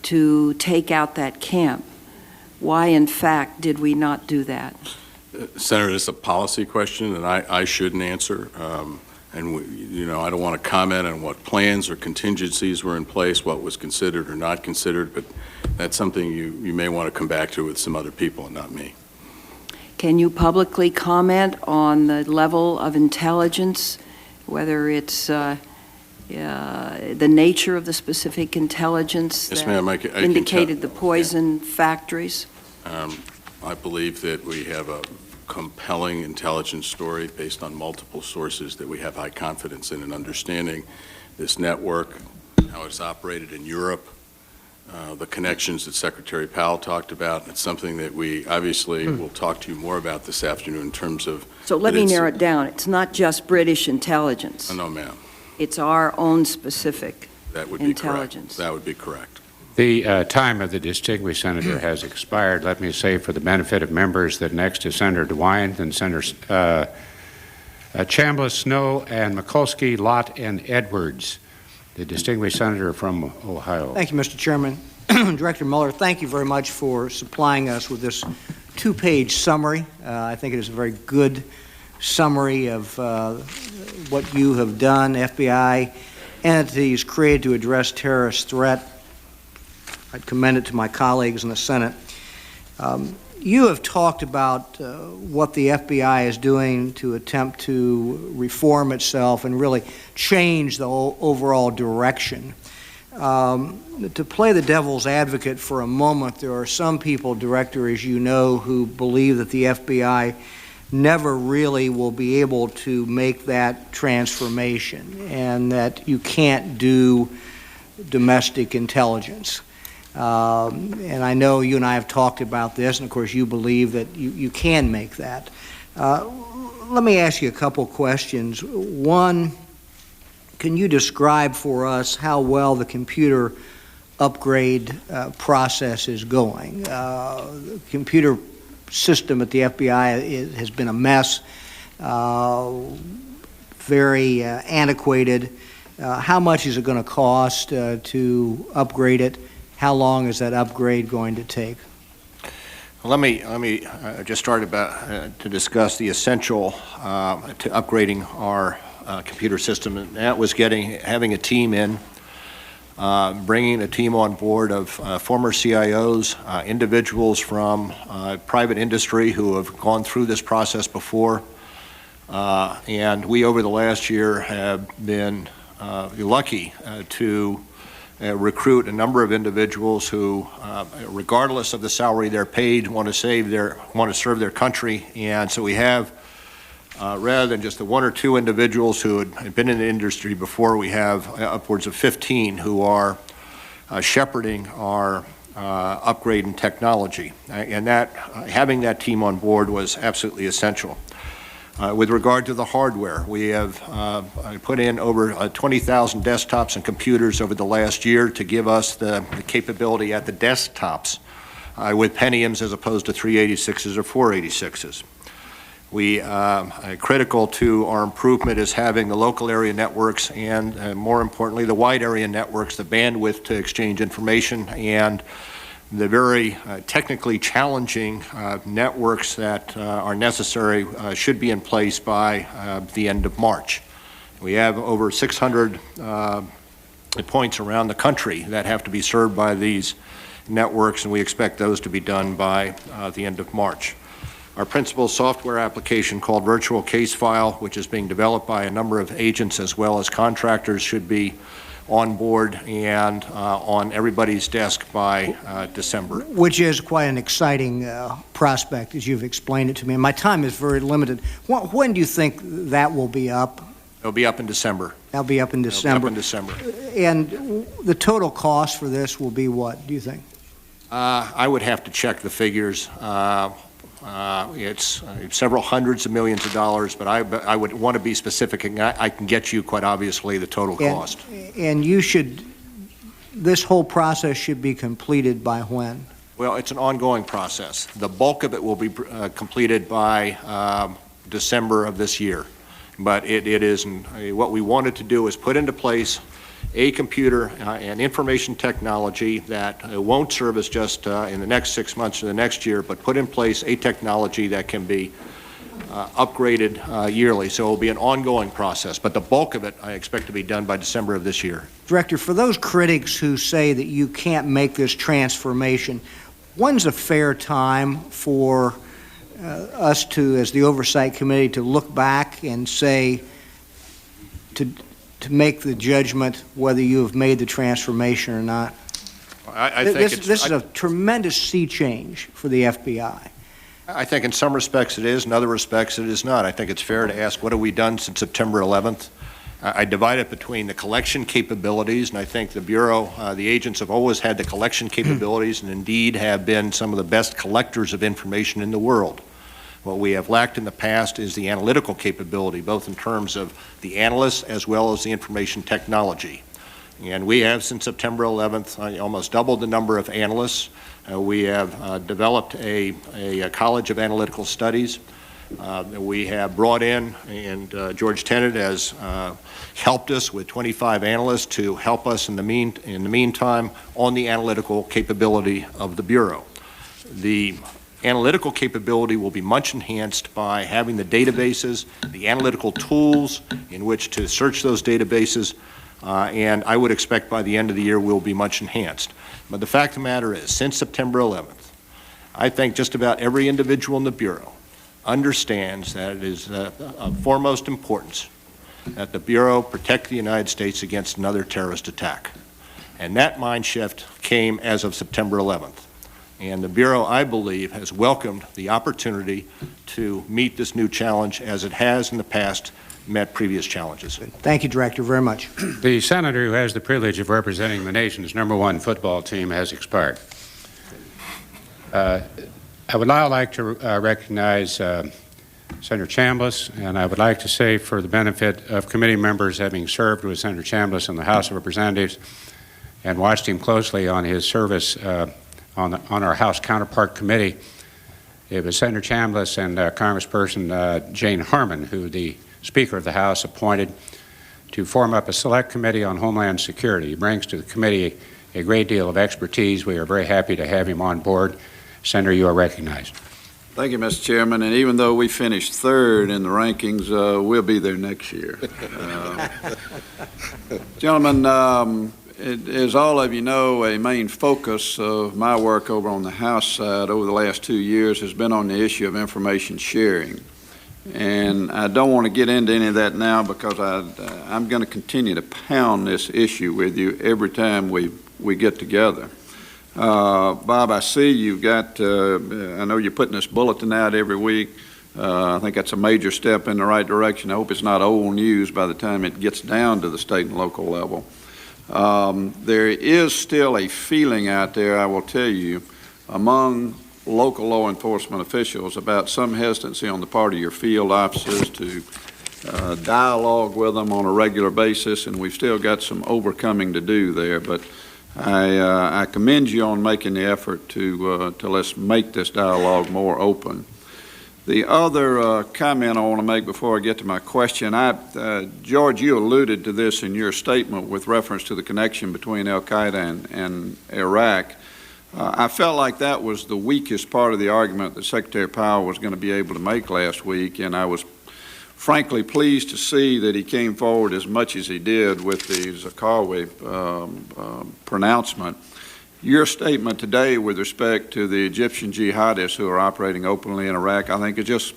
to take out that camp. Why, in fact, did we not do that? Senator, it's a policy question, and I shouldn't answer. And, I don't want to comment on what plans or contingencies were in place, what was considered or not considered, but that's something you may want to come back to with some other people and not me. Can you publicly comment on the level of intelligence, whether it's the nature of the specific intelligence Yes, that ma'am, I can indicated the poison factories? I believe that we have a compelling intelligence story based on multiple sources that we have high confidence in and understanding this network, how it's operated in Europe, the connections that Secretary Powell talked about. It's something that we obviously will talk to you more about this afternoon in terms of. So let me narrow it down. It's not just British intelligence. No, ma'am. It's our own specific That would be correct. intelligence. That would be correct. The time of the distinguished senator has expired. Let me say for the benefit of members that next is Senator DeWine, then Senators Chambliss, Snowe, and Mikulski, Lott, and Edwards. The distinguished senator from Ohio. Thank you, Mr. Chairman. Director Mueller, thank you very much for supplying us with this two-page summary. I think it is a very good summary of what you have done, FBI entities created to address terrorist threat. I'd commend it to my colleagues in the Senate. You have talked about what the FBI is doing to attempt to reform itself and really change the overall direction. To play the devil's advocate for a moment, there are some people, Director, as you know, who believe that the FBI never really will be able to make that transformation and that you can't do domestic intelligence. And I know you and I have talked about this, and of course you believe that you can make that. Let me ask you a couple questions. One, can you describe for us how well the computer upgrade process is going? The computer system at the FBI has been a mess, very antiquated. How much is it going to cost to upgrade it? How long is that upgrade going to take? Let me just start to discuss the essential to upgrading our computer system, and that was having a team in, bringing a team on board of former CIOs, individuals from private industry who have gone through this process before, and we over the last year have been lucky to recruit a number of individuals who, regardless of the salary they're paid, want to serve their country. And so we have, rather than just the one or two individuals who had been in the industry before, we have upwards of 15 who are shepherding our upgrade in technology. And that having that team on board was absolutely essential. With regard to the hardware, we have put in over 20,000 desktops and computers over the last year to give us the capability at the desktops with Pentiums as opposed to 386s or 486s. Critical to our improvement is having the local area networks and, more importantly, the wide area networks, the bandwidth to exchange information, and the very technically challenging networks that are necessary should be in place by the end of March. We have over 600 points around the country that have to be served by these networks, and we expect those to be done by the end of March. Our principal software application called Virtual Case File, which is being developed by a number of agents as well as contractors, should be on board and on everybody's desk by December. Which is quite an exciting prospect, as you've explained it to me. And my time is very limited. When do you think that will be up? It'll be up in December. That'll be up in December. It'll be up in December. And the total cost for this will be what, do you think? I would have to check the figures. It's several hundreds of millions of dollars, but I would want to be specific, and I can get you, quite obviously, the total cost. And this whole process should be completed by when? Well, it's an ongoing process. The bulk of it will be completed by December of this year. But it isn't. What we wanted to do is put into place a computer and information technology that won't serve us just in the next 6 months or the next year, but put in place a technology that can be upgraded yearly, so it will be an ongoing process. But the bulk of it, I expect to be done by December of this year. Director, for those critics who say that you can't make this transformation, when's a fair time for us to, as the Oversight Committee, to look back and say, to make the judgment whether you have made the transformation or not? I think this is a tremendous sea change for the FBI. I think in some respects it is, in other respects it is not. I think it's fair to ask, what have we done since September 11th? I divide it between the collection capabilities, and I think the Bureau, the agents have always had the collection capabilities and indeed have been some of the best collectors of information in the world. What we have lacked in the past is the analytical capability, both in terms of the analysts as well as the information technology. And we have, since September 11th, almost doubled the number of analysts. We have developed a College of Analytical Studies. We have brought in, and George Tenet has helped us with 25 analysts to help us in the meantime on the analytical capability of the Bureau. The analytical capability will be much enhanced by having the databases, the analytical tools in which to search those databases, and I would expect by the end of the year we'll be much enhanced. But the fact of the matter is, since September 11th, I think just about every individual in the Bureau understands that it is of foremost importance that the Bureau protect the United States against another terrorist attack. And that mind shift came as of September 11th. And the Bureau, I believe, has welcomed the opportunity to meet this new challenge as it has in the past met previous challenges. Thank you, Director, very much. The senator who has the privilege of representing the nation's #1 football team has expired. I would now like to recognize Senator Chambliss, and I would like to say, for the benefit of committee members having served with Senator Chambliss in the House of Representatives and watched him closely on his service on our House counterpart committee, it was Senator Chambliss and Congressperson Jane Harman who the Speaker of the House appointed to form up a select committee on Homeland Security. He brings to the committee a great deal of expertise. We are very happy to have him on board. Senator, you are recognized. Thank you, Mr. Chairman. And even though we finished third in the rankings, we'll be there next year. Gentlemen, as all of you know, a main focus of my work over on the House side over the last 2 years has been on the issue of information sharing. And I don't want to get into any of that now because I'm going to continue to pound this issue with you every time we get together. Bob, I see you've got, I know you're putting this bulletin out every week. I think that's a major step in the right direction. I hope it's not old news by the time it gets down to the state and local level. There is still a feeling out there, I will tell you, among local law enforcement officials about some hesitancy on the part of your field officers to dialogue with them on a regular basis, and we've still got some overcoming to do there. But I commend you on making the effort to let's make this dialogue more open. The other comment I want to make before I get to my question, George, you alluded to this in your statement with reference to the connection between Al-Qaeda and Iraq. I felt like that was the weakest part of the argument that Secretary Powell was going to be able to make last week, and I was frankly pleased to see that he came forward as much as he did with the Zarqawi pronouncement. Your statement today with respect to the Egyptian jihadists who are operating openly in Iraq, I think it just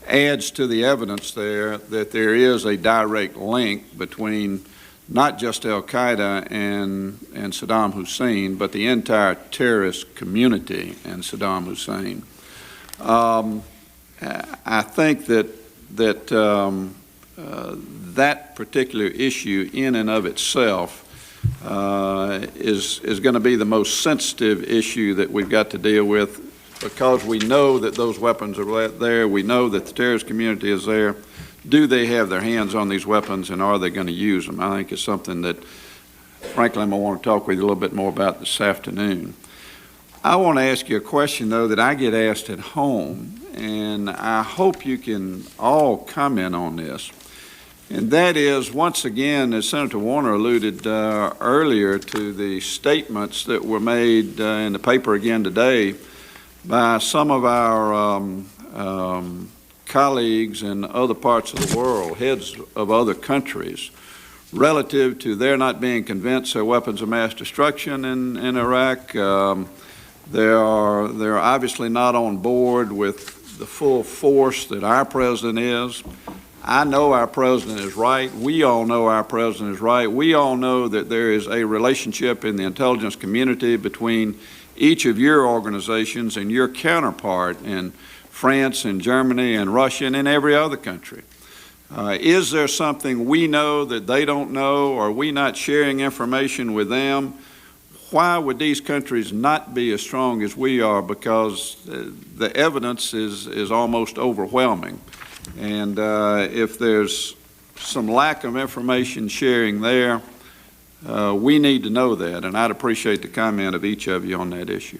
adds to the evidence there that there is a direct link between not just Al-Qaeda and Saddam Hussein, but the entire terrorist community and Saddam Hussein. I think that particular issue in and of itself is going to be the most sensitive issue that we've got to deal with, because we know that those weapons are there. We know that the terrorist community is there. Do they have their hands on these weapons, and are they going to use them? I think it's something that, frankly, I'm going to want to talk with you a little bit more about this afternoon. I want to ask you a question, though, that I get asked at home, and I hope you can all comment on this. And that is, once again, as Senator Warner alluded earlier to the statements that were made in the paper again today by some of our colleagues in other parts of the world, heads of other countries, relative to their not being convinced they're weapons of mass destruction in Iraq. They're obviously not on board with the full force that our president is. I know our president is right. We all know our president is right. We all know that there is a relationship in the intelligence community between each of your organizations and your counterpart in France and Germany and Russia and in every other country. Is there something we know that they don't know? Are we not sharing information with them? Why would these countries not be as strong as we are? Because the evidence is almost overwhelming. And if there's some lack of information sharing there, we need to know that, and I'd appreciate the comment of each of you on that issue.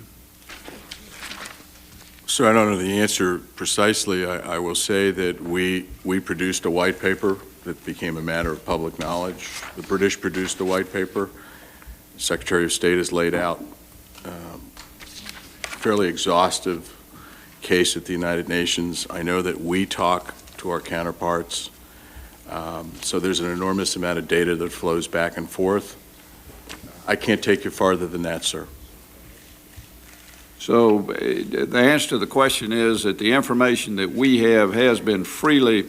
Sir, I don't know the answer precisely. I will say that we produced a white paper that became a matter of public knowledge. The British produced a white paper. The Secretary of State has laid out a fairly exhaustive case at the United Nations. I know that we talk to our counterparts. So there's an enormous amount of data that flows back and forth. I can't take you farther than that, sir. So the answer to the question is that the information that we have has been freely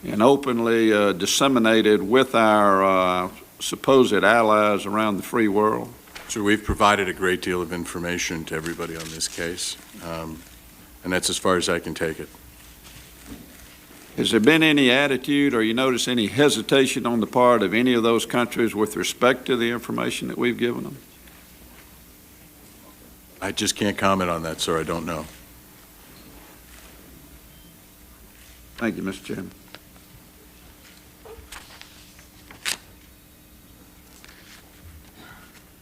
and openly disseminated with our supposed allies around the free world. So we've provided a great deal of information to everybody on this case, and that's as far as I can take it. Has there been any attitude or you notice any hesitation on the part of any of those countries with respect to the information that we've given them? I just can't comment on that, sir. I don't know. Thank you, Mr. Chairman.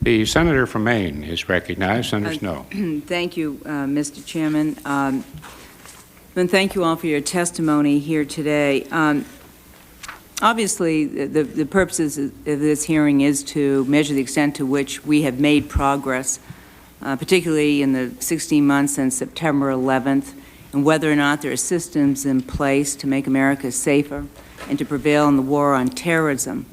The senator from Maine is recognized. Senator Snowe. Thank you, Mr. Chairman. And thank you all for your testimony here today. Obviously, the purposes of this hearing is to measure the extent to which we have made progress, particularly in the 16 months since September 11th, and whether or not there are systems in place to make America safer and to prevail in the war on terrorism.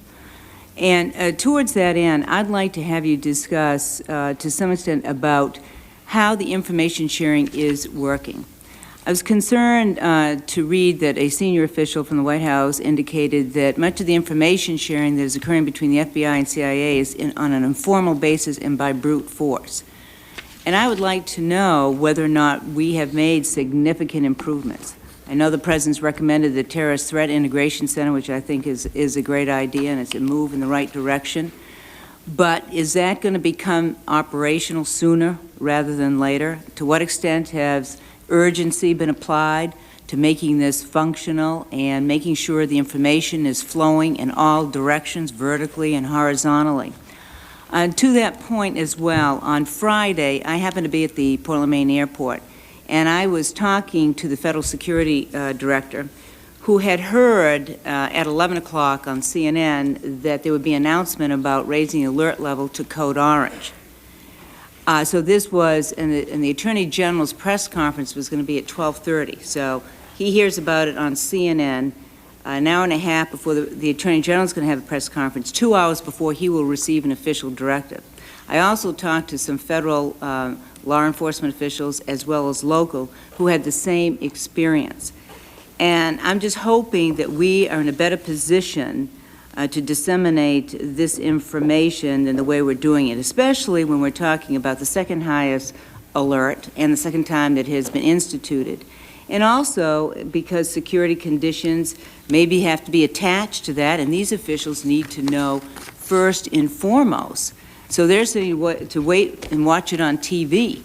And towards that end, I'd like to have you discuss, to some extent, about how the information sharing is working. I was concerned to read that a senior official from the White House indicated that much of the information sharing that is occurring between the FBI and CIA is on an informal basis and by brute force. And I would like to know whether or not we have made significant improvements. I know the President's recommended the Terrorist Threat Integration Center, which I think is a great idea, and it's a move in the right direction. But is that going to become operational sooner rather than later? To what extent has urgency been applied to making this functional and making sure the information is flowing in all directions, vertically and horizontally? To that point as well, on Friday, I happened to be at the Portland, Maine airport, and I was talking to the Federal Security Director, who had heard at 11 o'clock on CNN that there would be an announcement about raising the alert level to code orange. So this was, and the Attorney General's press conference was going to be at 12:30. So he hears about it on CNN an hour and a half before the Attorney General is going to have a press conference, 2 hours before he will receive an official directive. I also talked to some federal law enforcement officials as well as local who had the same experience. And I'm just hoping that we are in a better position to disseminate this information than the way we're doing it, especially when we're talking about the second highest alert and the second time that has been instituted. And also because security conditions maybe have to be attached to that, and these officials need to know first and foremost. So they're saying to wait and watch it on TV.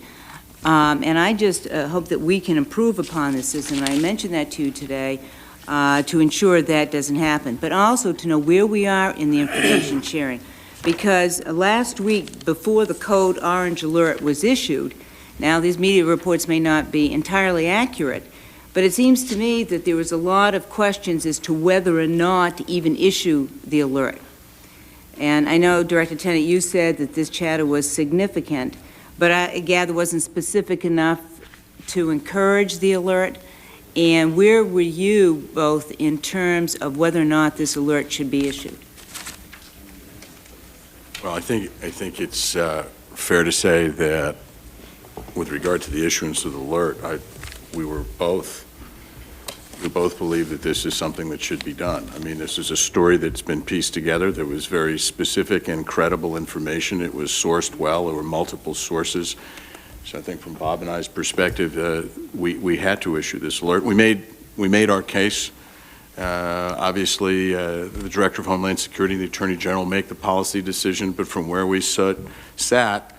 And I just hope that we can improve upon this system. And I mentioned that to you today to ensure that doesn't happen, but also to know where we are in the information sharing. Because last week, before the code orange alert was issued, now these media reports may not be entirely accurate, but it seems to me that there was a lot of questions as to whether or not to even issue the alert. And I know, Director Tenet, you said that this chatter was significant, but I gather wasn't specific enough to encourage the alert. And where were you both in terms of whether or not this alert should be issued? Well, I think it's fair to say that with regard to the issuance of the alert, we both believe that this is something that should be done. I mean, this is a story that's been pieced together. There was very specific and credible information. It was sourced well. There were multiple sources. So I think from Bob and I's perspective, we had to issue this alert. We made our case. Obviously, the Director of Homeland Security and the Attorney General make the policy decision, but from where we sat,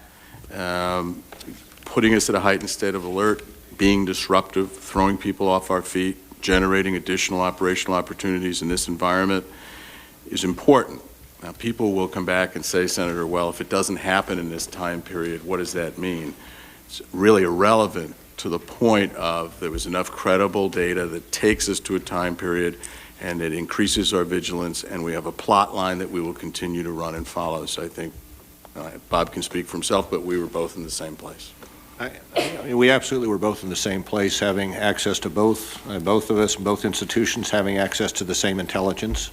putting us at a heightened state of alert, being disruptive, throwing people off our feet, generating additional operational opportunities in this environment is important. Now, people will come back and say, Senator, well, if it doesn't happen in this time period, what does that mean? It's really irrelevant to the point of there was enough credible data that takes us to a time period and it increases our vigilance, and we have a plot line that we will continue to run and follow. So I think Bob can speak for himself, but we were both in the same place. We absolutely were both in the same place, having access to both of us, both institutions having access to the same intelligence.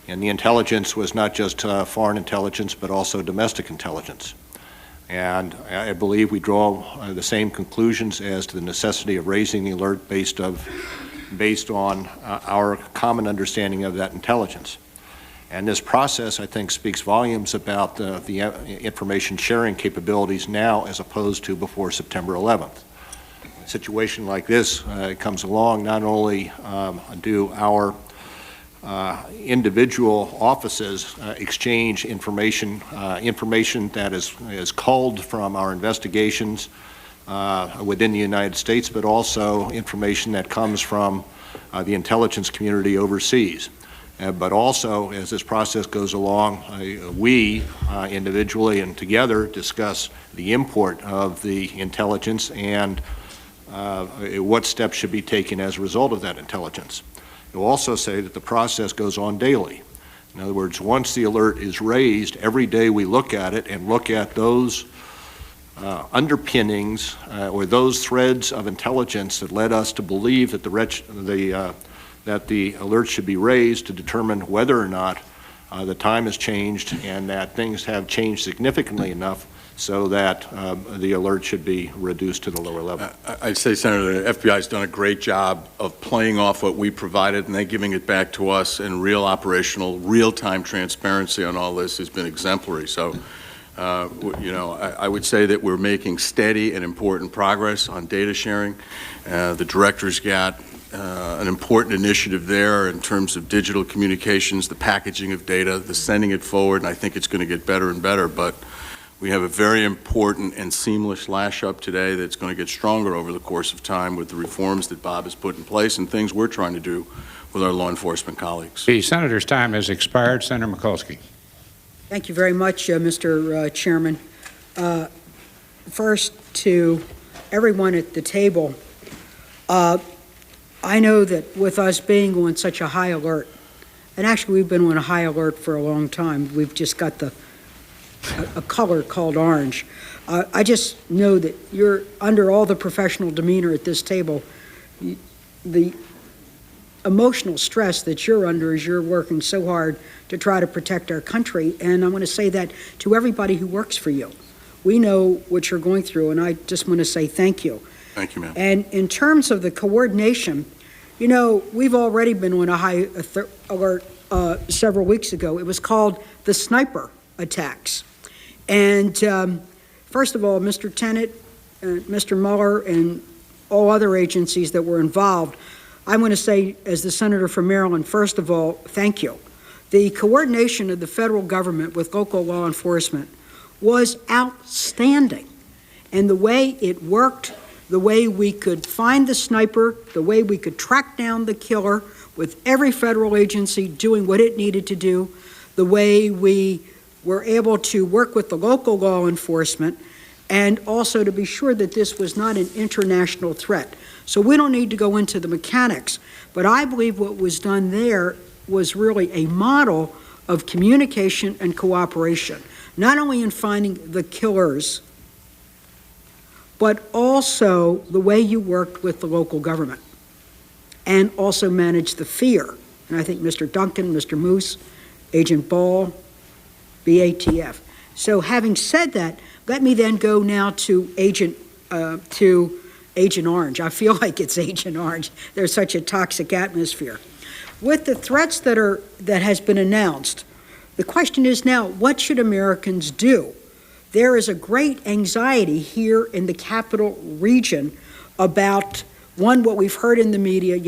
And the intelligence was not just foreign intelligence, but also domestic intelligence. And I believe we draw the same conclusions as to the necessity of raising the alert based on our common understanding of that intelligence. And this process, I think, speaks volumes about the information sharing capabilities now as opposed to before September 11th. A situation like this comes along, not only do our individual offices exchange information that is culled from our investigations within the United States, but also information that comes from the intelligence community overseas. But also, as this process goes along, we individually and together discuss the import of the intelligence and what steps should be taken as a result of that intelligence. You'll also say that the process goes on daily. In other words, once the alert is raised, every day we look at it and look at those underpinnings or those threads of intelligence that led us to believe that the alert should be raised to determine whether or not the time has changed and that things have changed significantly enough so that the alert should be reduced to the lower level. I'd say, Senator, the FBI has done a great job of playing off what we provided and then giving it back to us, and real operational, real-time transparency on all this has been exemplary. So, I would say that we're making steady and important progress on data sharing. The Director's got an important initiative there in terms of digital communications, the packaging of data, the sending it forward, and I think it's going to get better and better. But we have a very important and seamless lash-up today that's going to get stronger over the course of time with the reforms that Bob has put in place and things we're trying to do with our law enforcement colleagues. The Senator's time has expired. Senator Mikulski. Thank you very much, Mr. Chairman. First, to everyone at the table, I know that with us being on such a high alert, and actually we've been on a high alert for a long time, we've just got a color called orange. I just know that you're under all the professional demeanor at this table. The emotional stress that you're under as you're working so hard to try to protect our country, and I want to say that to everybody who works for you. We know what you're going through, and I just want to say thank you. Thank you, ma'am. And in terms of the coordination, you know, we've already been on a high alert several weeks ago. It was called the sniper attacks. And first of all, Mr. Tenet, Mr. Mueller, and all other agencies that were involved, I want to say, as the Senator from Maryland, first of all, thank you. The coordination of the federal government with local law enforcement was outstanding. And the way it worked, the way we could find the sniper, the way we could track down the killer with every federal agency doing what it needed to do, the way we were able to work with the local law enforcement, and also to be sure that this was not an international threat. So we don't need to go into the mechanics, but I believe what was done there was really a model of communication and cooperation, not only in finding the killers, but also the way you worked with the local government. and also manage the fear. And I think Mr. Duncan, Mr. Moose, Agent Ball, BATF. So having said that, let me then go now to Agent Orange. I feel like it's Agent Orange. There's such a toxic atmosphere. With the threats that has been announced, the question is now, what should Americans do? There is a great anxiety here in the capital region about, one, what we've heard in the media,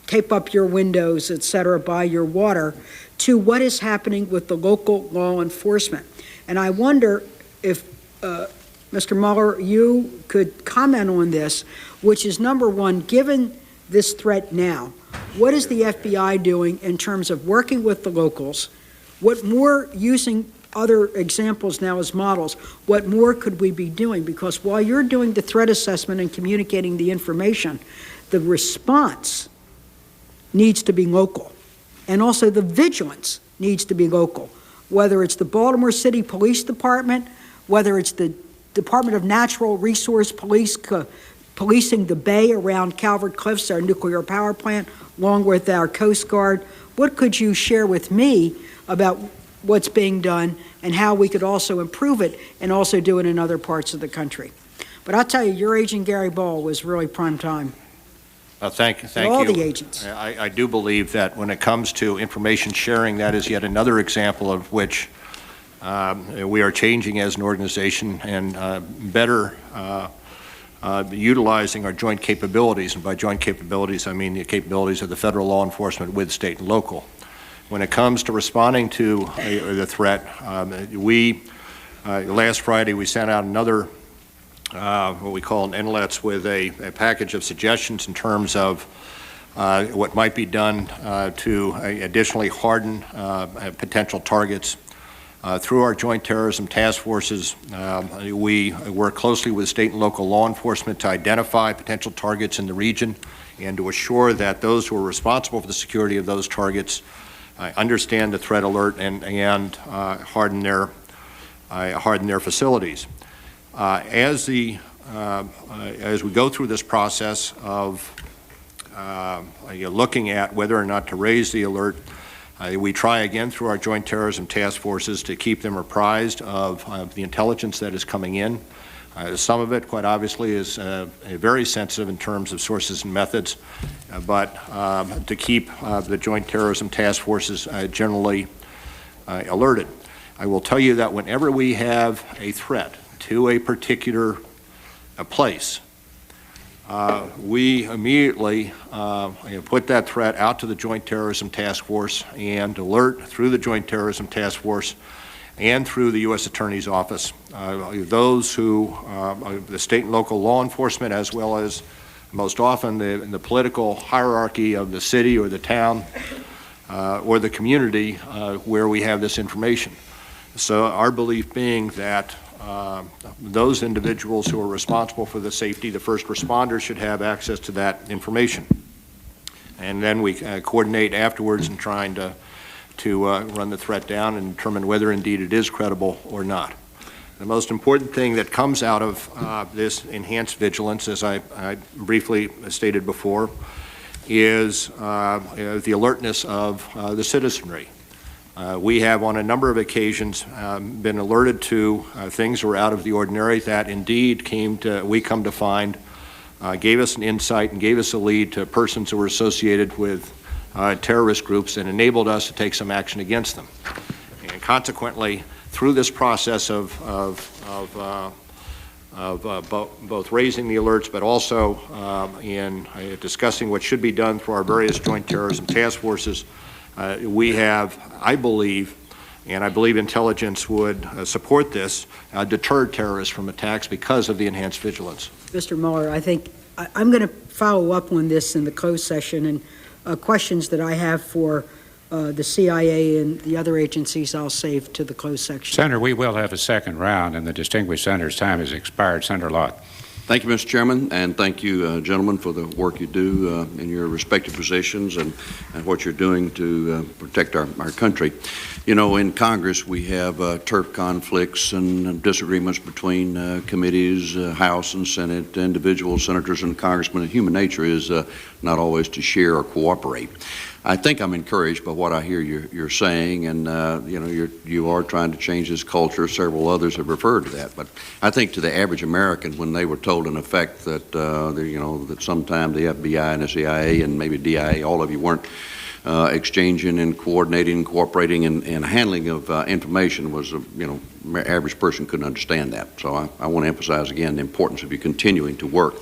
tape up your windows, et cetera, buy your water, to what is happening with the local law enforcement. And I wonder if, Mr. Mueller, you could comment on this, which is, number one, given this threat now, what is the FBI doing in terms of working with the locals? What more, using other examples now as models, what more could we be doing? Because while you're doing the threat assessment and communicating the information, the response needs to be local. And also the vigilance needs to be local, whether it's the Baltimore City Police Department, whether it's the Department of Natural Resource Police policing the bay around Calvert Cliffs, our nuclear power plant, along with our Coast Guard. What could you share with me about what's being done and how we could also improve it and also do it in other parts of the country? But I'll tell you, your Agent Gary Ball was really prime time. Thank you. All the agents. I do believe that when it comes to information sharing, that is yet another example of which we are changing as an organization and better utilizing our joint capabilities. And by joint capabilities, I mean the capabilities of the federal law enforcement with state and local. When it comes to responding to the threat, last Friday we sent out another what we call an NLETS with a package of suggestions in terms of what might be done to additionally harden potential targets. Through our joint terrorism task forces, we work closely with state and local law enforcement to identify potential targets in the region and to assure that those who are responsible for the security of those targets understand the threat alert and harden their facilities. As we go through this process of looking at whether or not to raise the alert, we try again through our joint terrorism task forces to keep them apprised of the intelligence that is coming in. Some of it, quite obviously, is very sensitive in terms of sources and methods, but to keep the Joint Terrorism Task Forces generally alerted. I will tell you that whenever we have a threat to a particular place, we immediately put that threat out to the Joint Terrorism Task Force and alert through the Joint Terrorism Task Force and through the U.S. Attorney's Office, those who, the state and local law enforcement, as well as most often the political hierarchy of the city or the town or the community where we have this information. So our belief being that those individuals who are responsible for the safety, the first responders, should have access to that information. And then we coordinate afterwards in trying to run the threat down and determine whether indeed it is credible or not. The most important thing that comes out of this enhanced vigilance, as I briefly stated before, is the alertness of the citizenry. We have on a number of occasions been alerted to things that were out of the ordinary that indeed we come to find gave us an insight and gave us a lead to persons who were associated with terrorist groups and enabled us to take some action against them. And consequently, through this process of both raising the alerts but also in discussing what should be done through our various joint terrorism task forces, we have, I believe, and I believe intelligence would support this, deterred terrorists from attacks because of the enhanced vigilance. Mr. Mueller, I think I'm going to follow up on this in the closed session, and questions that I have for the CIA and the other agencies I'll save to the closed section. Senator, we will have a second round, and the distinguished senator's time has expired. Senator Lott. Thank you, Mr. Chairman, and thank you, gentlemen, for the work you do in your respective positions and what you're doing to protect our country. You know, in Congress, we have turf conflicts and disagreements between committees, House and Senate, individual senators and congressmen, and human nature is not always to share or cooperate. I think I'm encouraged by what I hear you're saying, and you know, you are trying to change this culture. Several others have referred to that, but I think to the average American, when they were told in effect that you know, that sometime the FBI and the CIA and maybe DIA, all of you weren't exchanging and coordinating, cooperating, and handling of information was, you know, average person couldn't understand that. So I want to emphasize again the importance of you continuing to work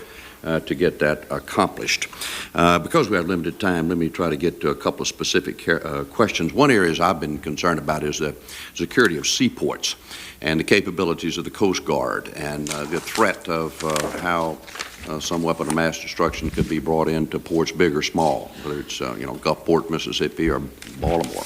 to get that accomplished. Because we have limited time, let me try to get to a couple of specific questions. One area I've been concerned about is the security of seaports and the capabilities of the Coast Guard and the threat of how some weapon of mass destruction could be brought into ports, big or small, whether it's you know, Gulfport, Mississippi, or Baltimore.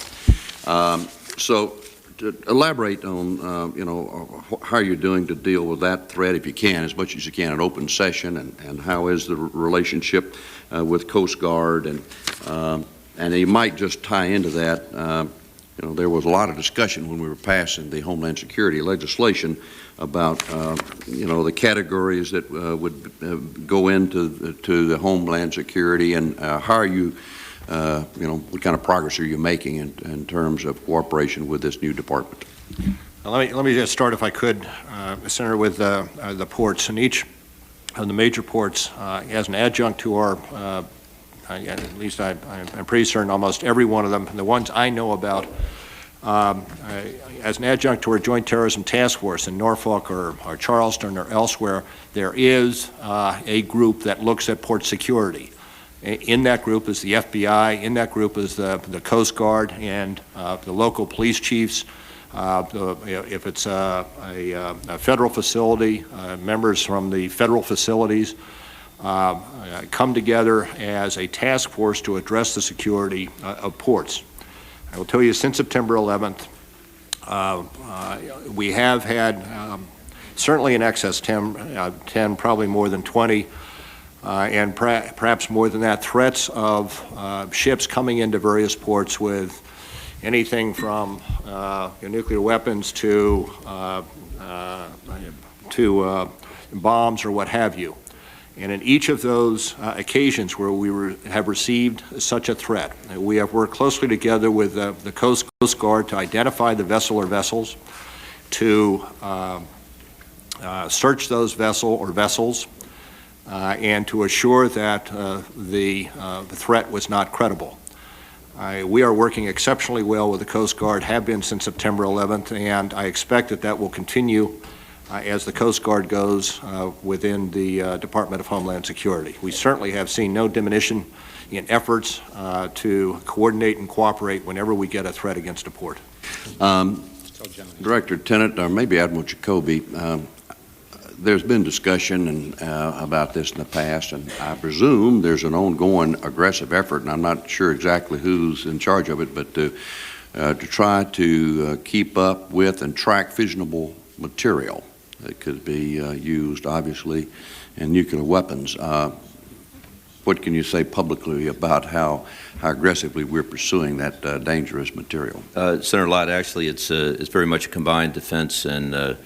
So to elaborate on you know, how you're doing to deal with that threat, if you can, as much as you can, in open session, and how is the relationship with Coast Guard, and you might just tie into that. You know, there was a lot of discussion when we were passing the Homeland Security legislation about you know, the categories that would go into the Homeland Security, and how are you you know, what kind of progress are you making in terms of cooperation with this new department? Let me just start, if I could, Senator, with the ports. And each of the major ports, as an adjunct to our, at least I'm pretty certain almost every one of them, the ones I know about, as an adjunct to our Joint Terrorism Task Force in Norfolk or Charleston or elsewhere, there is a group that looks at port security. In that group is the FBI, in that group is the Coast Guard and the local police chiefs. If it's a federal facility, members from the federal facilities come together as a task force to address the security of ports. I will tell you, since September 11th, we have had certainly in excess 10, probably more than 20, and perhaps more than that, threats of ships coming into various ports with anything from nuclear weapons to bombs or what have you. And in each of those occasions where we have received such a threat, we have worked closely together with the Coast Guard to identify the vessel or vessels, to search those vessel or vessels, and to assure that the threat was not credible. We are working exceptionally well with the Coast Guard, have been since September 11th, and I expect that that will continue as the Coast Guard goes within the Department of Homeland Security. We certainly have seen no diminution in efforts to coordinate and cooperate whenever we get a threat against a port. Director Tennant, or maybe Admiral Jacoby, there's been discussion about this in the past, and I presume there's an ongoing aggressive effort, and I'm not sure exactly who's in charge of it, but to try to keep up with and track fissionable material that could be used, obviously, in nuclear weapons. What can you say publicly about how aggressively we're pursuing that dangerous material? Senator Lott, actually, it's very much a combined defense and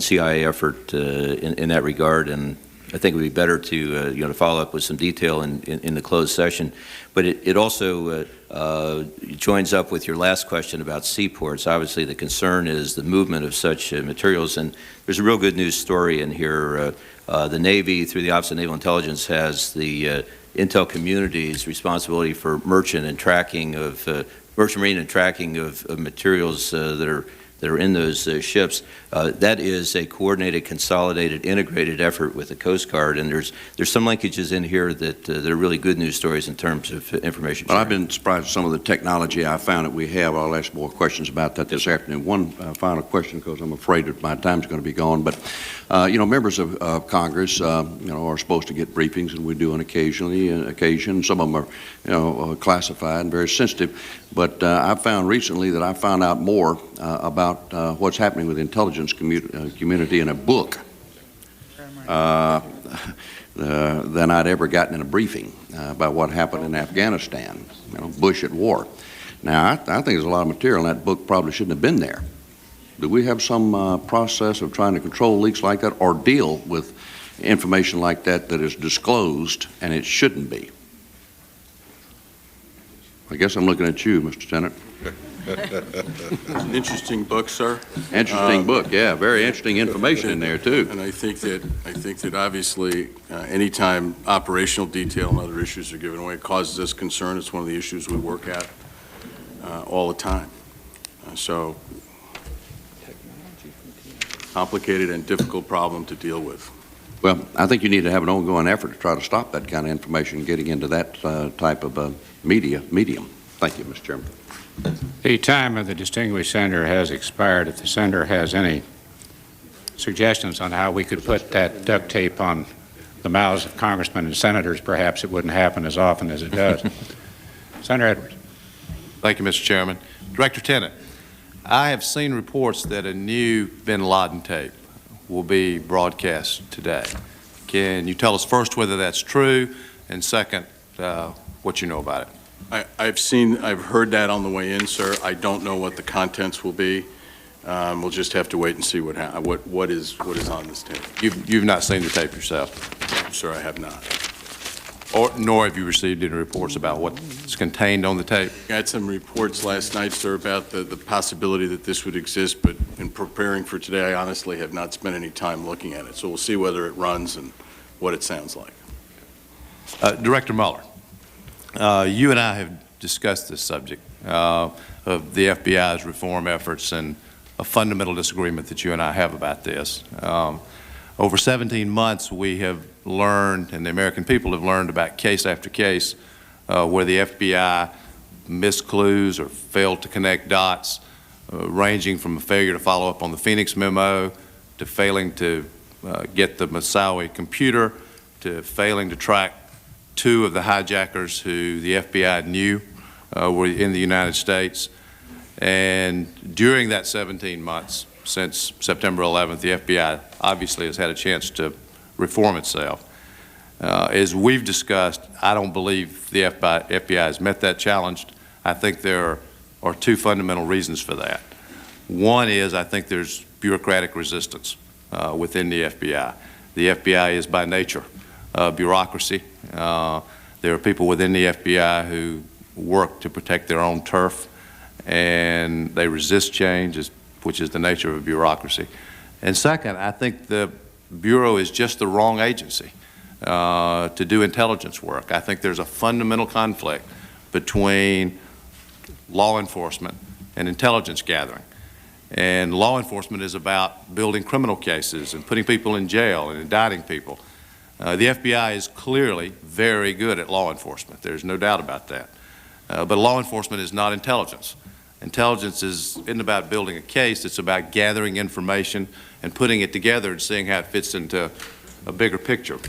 CIA effort in that regard, and I think it would be better to to follow up with some detail in the closed session. But it also joins up with your last question about seaports. Obviously, the concern is the movement of such materials, and there's a real good news story in here. The Navy, through the Office of Naval Intelligence, has the intel community's responsibility for merchant marine and tracking of materials that are in those ships. That is a coordinated, consolidated, integrated effort with the Coast Guard, and there's some linkages in here that are really good news stories in terms of information sharing. Well, I've been surprised at some of the technology I found that we have. I'll ask more questions about that this afternoon. One final question, because I'm afraid that my time's going to be gone, but members of Congress are supposed to get briefings, and we do on occasion. Some of them are classified and very sensitive, but I found recently that I found out more about what's happening with the intelligence community in a book than I'd ever gotten in a briefing about what happened in Afghanistan, Bush at war. Now, I think there's a lot of material in that book probably shouldn't have been there. Do we have some process of trying to control leaks like that or deal with information like that that is disclosed and it shouldn't be? I guess I'm looking at you, Mr. Tennant. It's an interesting book, sir. Interesting book, yeah. Very interesting information in there, too. And I think that obviously anytime operational detail and other issues are given away, it causes us concern. It's one of the issues we work at all the time. So complicated and difficult problem to deal with. Well, I think you need to have an ongoing effort to try to stop that kind of information getting into that type of medium. Thank you, Mr. Chairman. The time of the distinguished senator has expired. If the senator has any suggestions on how we could put that duct tape on the mouths of congressmen and senators, perhaps it wouldn't happen as often as it does. Senator Edwards. Thank you, Mr. Chairman. Director Tennant, I have seen reports that a new bin Laden tape will be broadcast today. Can you tell us first whether that's true, and second, what you know about it? I've heard that on the way in, sir. I don't know what the contents will be. We'll just have to wait and see what is on this tape. You've not seen the tape yourself? Sir, I have not. Nor have you received any reports about what's contained on the tape? I had some reports last night, sir, about the possibility that this would exist, but in preparing for today, I honestly have not spent any time looking at it. So we'll see whether it runs and what it sounds like. Director Mueller, you and I have discussed this subject of the FBI's reform efforts and a fundamental disagreement that you and I have about this. Over 17 months, we have learned, and the American people have learned about case after case where the FBI missed clues or failed to connect dots, ranging from a failure to follow up on the Phoenix memo, to failing to get the Moussaoui computer, to failing to track two of the hijackers who the FBI knew were in the United States. And during that 17 months, since September 11th, the FBI obviously has had a chance to reform itself. As we've discussed, I don't believe the FBI has met that challenge. I think there are two fundamental reasons for that. One is I think there's bureaucratic resistance within the FBI. The FBI is by nature bureaucracy. There are people within the FBI who work to protect their own turf, and they resist change, which is the nature of a bureaucracy. And second, I think the Bureau is just the wrong agency to do intelligence work. I think there's a fundamental conflict between law enforcement and intelligence gathering. And law enforcement is about building criminal cases and putting people in jail and indicting people. The FBI is clearly very good at law enforcement. There's no doubt about that. But law enforcement is not intelligence. Intelligence isn't about building a case. It's about gathering information and putting it together and seeing how it fits into a bigger picture.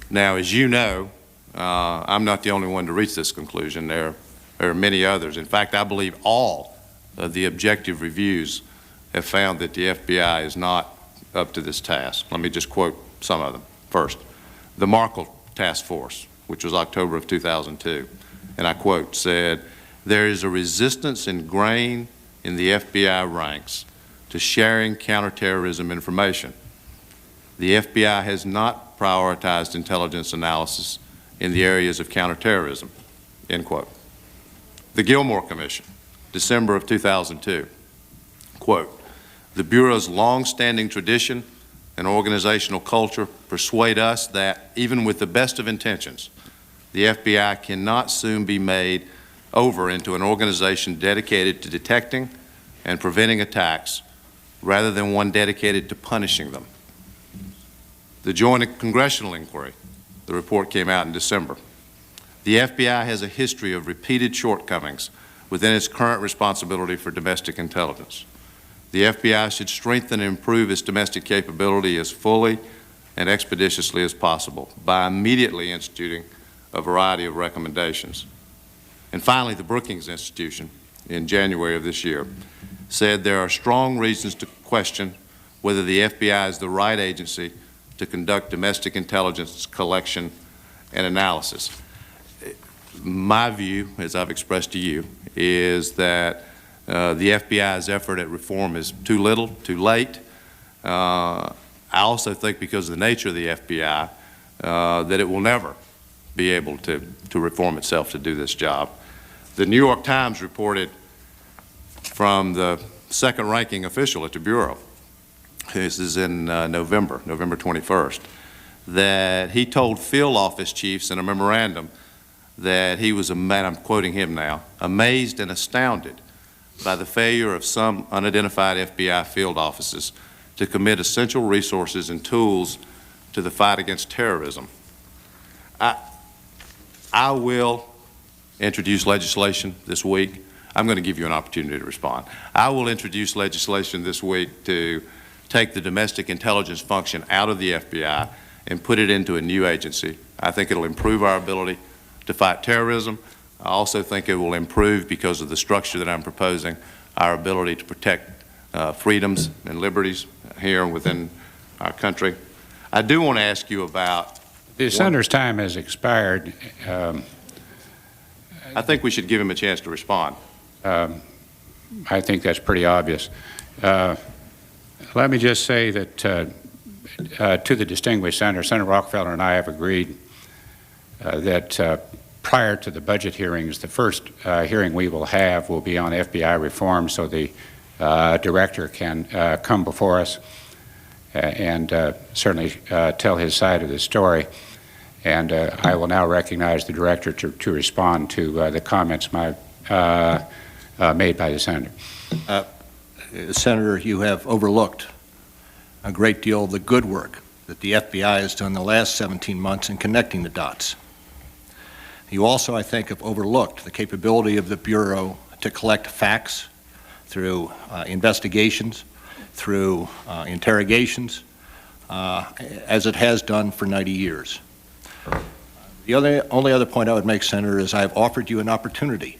Now, as you know, I'm not the only one to reach this conclusion. There are many others. In fact, I believe all of the objective reviews have found that the FBI is not up to this task. Let me just quote some of them. First, the Markle Task Force, which was October of 2002, and I quote, said, "There is a resistance ingrained in the FBI ranks to sharing counterterrorism information. The FBI has not prioritized intelligence analysis in the areas of counterterrorism," end quote. The Gilmore Commission, December of 2002, quote, "The Bureau's long-standing tradition and organizational culture persuade us that, even with the best of intentions, the FBI cannot soon be made over into an organization dedicated to detecting and preventing attacks rather than one dedicated to punishing them." The Joint Congressional Inquiry, the report came out in December. "The FBI has a history of repeated shortcomings within its current responsibility for domestic intelligence. The FBI should strengthen and improve its domestic capability as fully and expeditiously as possible by immediately instituting a variety of recommendations." And finally, the Brookings Institution, in January of this year, said there are strong reasons to question whether the FBI is the right agency to conduct domestic intelligence collection and analysis. My view, as I've expressed to you, is that the FBI's effort at reform is too little, too late. I also think because of the nature of the FBI, that it will never be able to reform itself to do this job. The New York Times reported from the second-ranking official at the Bureau, this is in November 21st, that he told field office chiefs in a memorandum that he was, and I'm quoting him now, amazed and astounded by the failure of some unidentified FBI field offices to commit essential resources and tools to the fight against terrorism. I will introduce legislation this week. I'm going to give you an opportunity to respond. I will introduce legislation this week to take the domestic intelligence function out of the FBI and put it into a new agency. I think it'll improve our ability to fight terrorism. I also think it will improve, because of the structure that I'm proposing, our ability to protect freedoms and liberties here and within our country. I do want to ask you about... The Senator's time has expired. I think we should give him a chance to respond. I think that's pretty obvious. Let me just say that to the distinguished Senator, Senator Rockefeller and I have agreed that prior to the budget hearings, the first hearing we will have will be on FBI reform, so the director can come before us and certainly tell his side of the story. And I will now recognize the director to respond to the comments made by the senator. Senator, you have overlooked a great deal of the good work that the FBI has done the last 17 months in connecting the dots. You also, I think, have overlooked the capability of the Bureau to collect facts through investigations, through interrogations, as it has done for 90 years. The only other point I would make, Senator, is I have offered you an opportunity,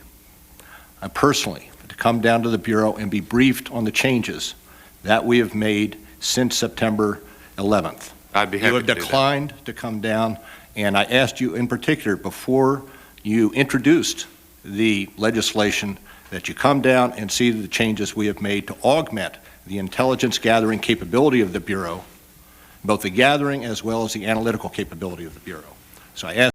personally, to come down to the Bureau and be briefed on the changes that we have made since September 11th. I'd be happy You have to do declined to come down, and I asked you in particular before you introduced the legislation that you come down and see the changes we have made to augment the intelligence gathering capability of the Bureau, both the gathering as well as the analytical capability of the Bureau. So I asked